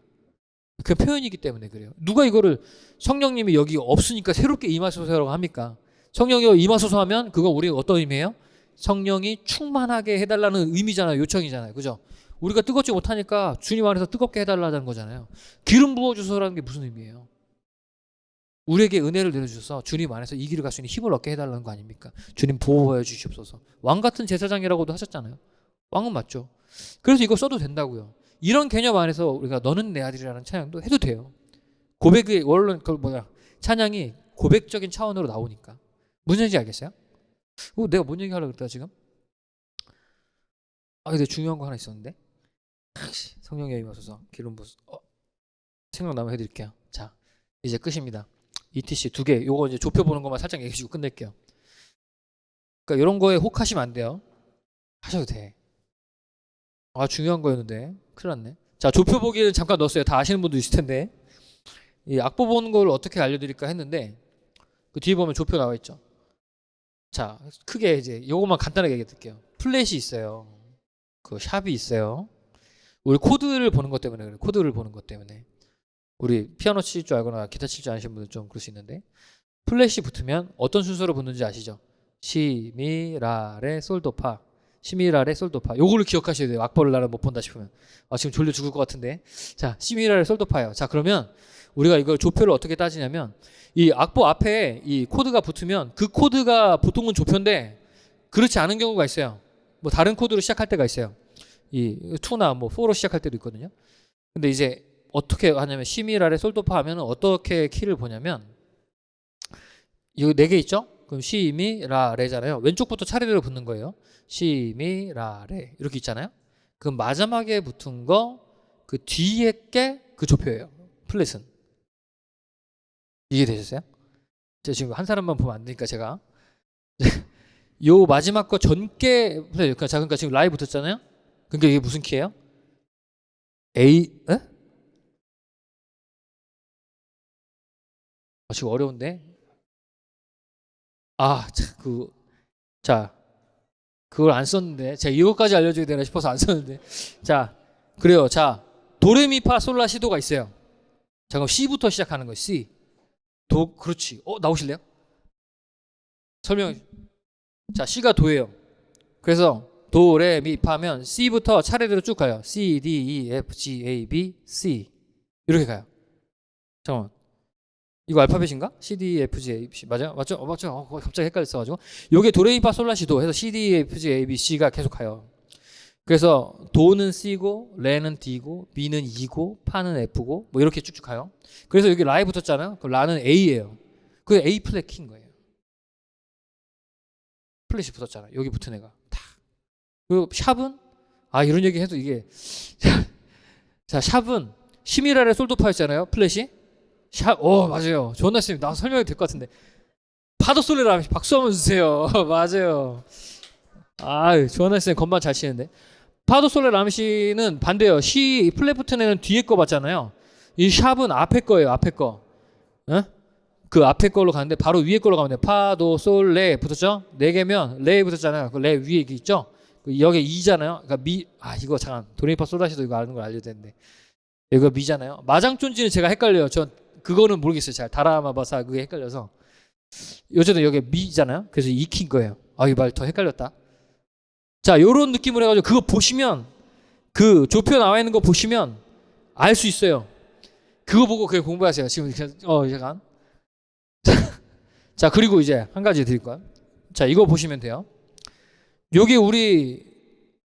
A: 그 표현이기 때문에 그래요. 누가 이거를 성령님이 여기 없으니까 새롭게 임하소서라고 합니까? 성령이 임하소서 하면 그거 우리가 어떤 의미예요? 성령이 충만하게 해달라는 의미잖아요. 요청이잖아요. 그죠? 우리가 뜨겁지 못하니까 주님 안에서 뜨겁게 해달라는 거잖아요. 기름 부어주소라는 게 무슨 의미예요? 우리에게 은혜를 내려주셔서 주님 안에서 이 길을 갈 수 있는 힘을 얻게 해달라는 거 아닙니까? 주님 보호해 주시옵소서. 왕 같은 제사장이라고도 하셨잖아요. 왕은 맞죠. 그래서 이거 써도 된다고요. 이런 개념 안에서 우리가 너는 내 아들이라는 찬양도 해도 돼요. 고백의 원론 찬양이 고백적인 차원으로 나오니까. 무슨 얘기인지 알겠어요? 내가 뭔 얘기 하려고 그랬다 지금? 근데 중요한 거 하나 있었는데. 성령의 임하소서 기름 부으소서. 생각나면 해드릴게요. 자, 이제 끝입니다. ETC 2개. 요거 이제 좁혀보는 것만 살짝 얘기해주고 끝낼게요. 그러니까 이런 거에 혹하시면 안 돼요. 하셔도 돼. 중요한 거였는데 큰일 났네. 자, 좁혀보기를 잠깐 넣었어요. 다 아시는 분도 있을 텐데. 이 악보 보는 걸 어떻게 알려드릴까 했는데 그 뒤에 보면 좁혀 나와 있죠. 자, 크게 이제 요것만 간단하게 얘기해 드릴게요. 플랫이 있어요. 그 샵이 있어요. 우리 코드를 보는 것 때문에 그래요. 코드를 보는 것 때문에. 우리 피아노 칠 줄 알거나 기타 칠 줄 아시는 분들 좀 그럴 수 있는데 플랫이 붙으면 어떤 순서로 붙는지 아시죠? 시, 미, 라, 레, 솔, 도, 파. 시, 미, 라, 레, 솔, 도, 파. 요거를 기억하셔야 돼요. 악보를 나를 못 본다 싶으면. 지금 졸려 죽을 것 같은데. 자, 시, 미, 라, 레, 솔, 도, 파예요. 자, 그러면 우리가 이걸 조표를 어떻게 따지냐면 이 악보 앞에 이 코드가 붙으면 그 코드가 보통은 조표인데 그렇지 않은 경우가 있어요. 뭐 다른 코드로 시작할 때가 있어요. 이 2나 뭐 4로 시작할 때도 있거든요. 근데 이제 어떻게 하냐면 시미라레 솔도파 하면 어떻게 키를 보냐면 여기 4개 있죠? 그럼 시미라레잖아요. 왼쪽부터 차례대로 붙는 거예요. 시미라레 이렇게 있잖아요. 그럼 마지막에 붙은 거 그 뒤에 게 그 조표예요. 플랫은. 이해되셨어요? 제가 지금 한 사람만 보면 안 되니까 제가 요 마지막 거 전께 그러니까 지금 라이 붙었잖아요. 그러니까 이게 무슨 키예요? A 에? 지금 어려운데. 자, 그걸 안 썼는데 제가 이거까지 알려줘야 되나 싶어서 안 썼는데. 자, 그래요. 자, 도레미파 솔라 시도가 있어요. 자, 그럼 C부터 시작하는 거예요. C. 그렇지. 나오실래요? 설명. 자, C가 도예요. 그래서 도, 레, 미, 파면 C부터 차례대로 쭉 가요. C, D, E, F, G, A, B, C 이렇게 가요. 잠깐만. 이거 알파벳인가? C, D, E, F, G, A, B, C 맞아요? 맞죠? 맞죠? 갑자기 헷갈렸어가지고 요게 도레미파 솔라시도 해서 C, D, E, F, G, A, B, C가 계속 가요. 그래서 도는 C고 레는 D고 미는 E고 파는 F고 뭐 이렇게 쭉쭉 가요. 그래서 여기 라이 붙었잖아요. 그럼 라는 A예요. 그 A 플랫 키인 거예요. 플랫이 붙었잖아요. 여기 붙은 애가 다. 그리고 샵은 이런 얘기 해도 이게 자 샵은 시미라레 솔도파였잖아요. 플랫이 샵 맞아요. 존나 쌤 나 설명이 될 것 같은데 파도 솔레라 박수 한번 주세요. 맞아요. 조한나 쌤 건반 잘 치는데 파도 솔레 람시는 반대요. 시 플랫 붙은 애는 뒤에 거 봤잖아요. 이 샵은 앞에 거예요. 앞에 거. 어? 그 앞에 걸로 가는데 바로 위에 걸로 가면 돼요. 파도 솔레 붙었죠? 4개면 레 붙었잖아요. 그 레 위에 이게 있죠? 여기 2잖아요. 그러니까 이거 잠깐 도레미파 솔라시도 이거 아는 걸 알려야 되는데 이거 미잖아요. 마장쫀지는 제가 헷갈려요. 전 그거는 모르겠어요. 잘 다라마바사 그게 헷갈려서 어쨌든 여기 미잖아요. 그래서 익힌 거예요. 이 말 더 헷갈렸다. 자, 요런 느낌으로 해가지고 그거 보시면 그 조표 나와 있는 거 보시면 알 수 있어요. 그거 보고 그게 공부하세요. 지금 잠깐. 자, 그리고 이제 한 가지 드릴 거야. 자, 이거 보시면 돼요. 요게 우리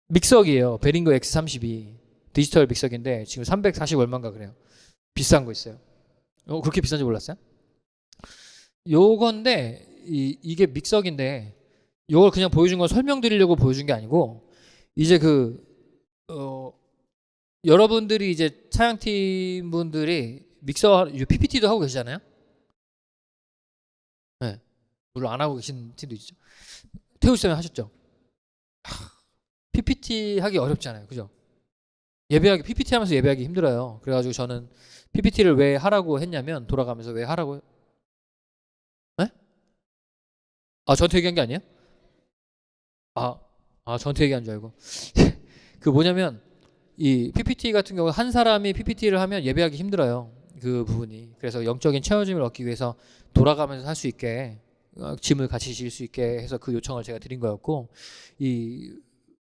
A: 믹서기예요. 베링거 X32 디지털 믹서기인데 지금 340 얼마인가 그래요. 비싼 거 있어요. 그렇게 비싼지 몰랐어요? 요건데 이게 믹서기인데 요걸 그냥 보여준 건 설명드리려고 보여준 게 아니고 이제 여러분들이 이제 차양팀 분들이 믹서 PPT도 하고 계시잖아요. 네. 물론 안 하고 계신 팀도 있죠. 태우쌤 하셨죠? PPT 하기 어렵잖아요. 그죠? PPT 하면서 예배하기 힘들어요. 그래가지고 저는 PPT를 왜 하라고 했냐면 돌아가면서 왜 하라고 네? 저한테 얘기한 게 아니에요? 저한테 얘기한 줄 알고 그 뭐냐면 이 PPT 같은 경우 한 사람이 PPT를 하면 예배하기 힘들어요. 그 부분이. 그래서 영적인 체어짐을 얻기 위해서 돌아가면서 할 수 있게 짐을 같이 질 수 있게 해서 그 요청을 제가 드린 거였고 이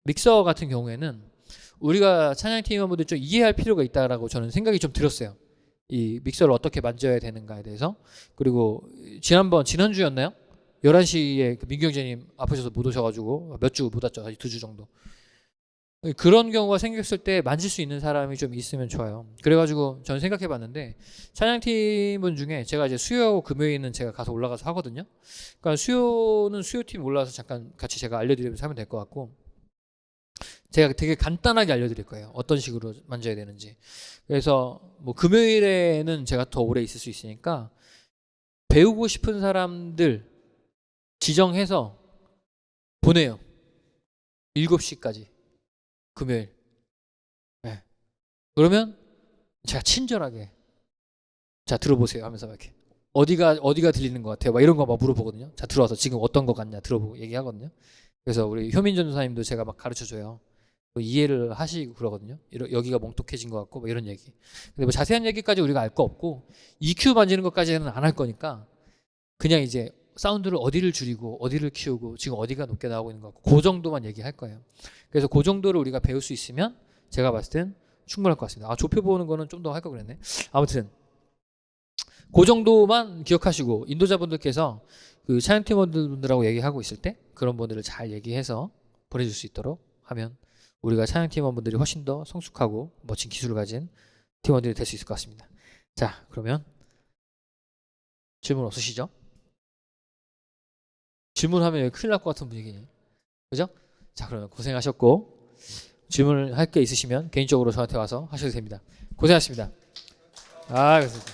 A: 믹서 같은 경우에는 우리가 찬양팀 멤버들 좀 이해할 필요가 있다라고 저는 생각이 좀 들었어요. 이 믹서를 어떻게 만져야 되는가에 대해서. 그리고 지난주였나요? 11시에 그 민규 형제님 아프셔서 못 오셔가지고 몇 주 못 왔죠. 2주 정도. 그런 경우가 생겼을 때 만질 수 있는 사람이 좀 있으면 좋아요. 그래가지고 저는 생각해봤는데 찬양팀분 중에 제가 이제 수요하고 금요일은 제가 가서 올라가서 하거든요. 그러니까 수요는 수요팀 올라와서 잠깐 같이 제가 알려드리면서 하면 될 것 같고 제가 되게 간단하게 알려드릴 거예요. 어떤 식으로 만져야 되는지. 그래서 뭐 금요일에는 제가 더 오래 있을 수 있으니까 배우고 싶은 사람들 지정해서 보내요. 7시까지. 금요일. 네. 그러면 제가 친절하게 자 들어보세요 하면서 이렇게 어디가 들리는 것 같아요? 막 이런 거 막 물어보거든요. 자 들어와서 지금 어떤 것 같냐 들어보고 얘기하거든요. 그래서 우리 효민 전도사님도 제가 막 가르쳐줘요. 이해를 하시고 그러거든요. 여기가 멍똑해진 것 같고 뭐 이런 얘기. 근데 뭐 자세한 얘기까지 우리가 알 거 없고 EQ 만지는 것까지는 안 할 거니까 그냥 이제 사운드를 어디를 줄이고 어디를 키우고 지금 어디가 높게 나오고 있는 것 같고 그 정도만 얘기할 거예요. 그래서 그 정도를 우리가 배울 수 있으면 제가 봤을 땐 충분할 것 같습니다. 조표 보는 거는 좀 더 할 걸 그랬네. 아무튼 그 정도만 기억하시고 인도자분들께서 그 찬양팀원들하고 얘기하고 있을 때 그런 분들을 잘 얘기해서 보내줄 수 있도록 하면 우리가 찬양 팀원분들이 훨씬 더 성숙하고 멋진 기술을 가진 팀원들이 될 수 있을 것 같습니다. 자, 그러면 질문 없으시죠? 질문하면 큰일 날 것 같은 분위기네요. 그죠? 자, 그러면 고생하셨고 질문할 게 있으시면 개인적으로 저한테 와서 하셔도 됩니다. 고생하셨습니다. 아, 그렇습니다.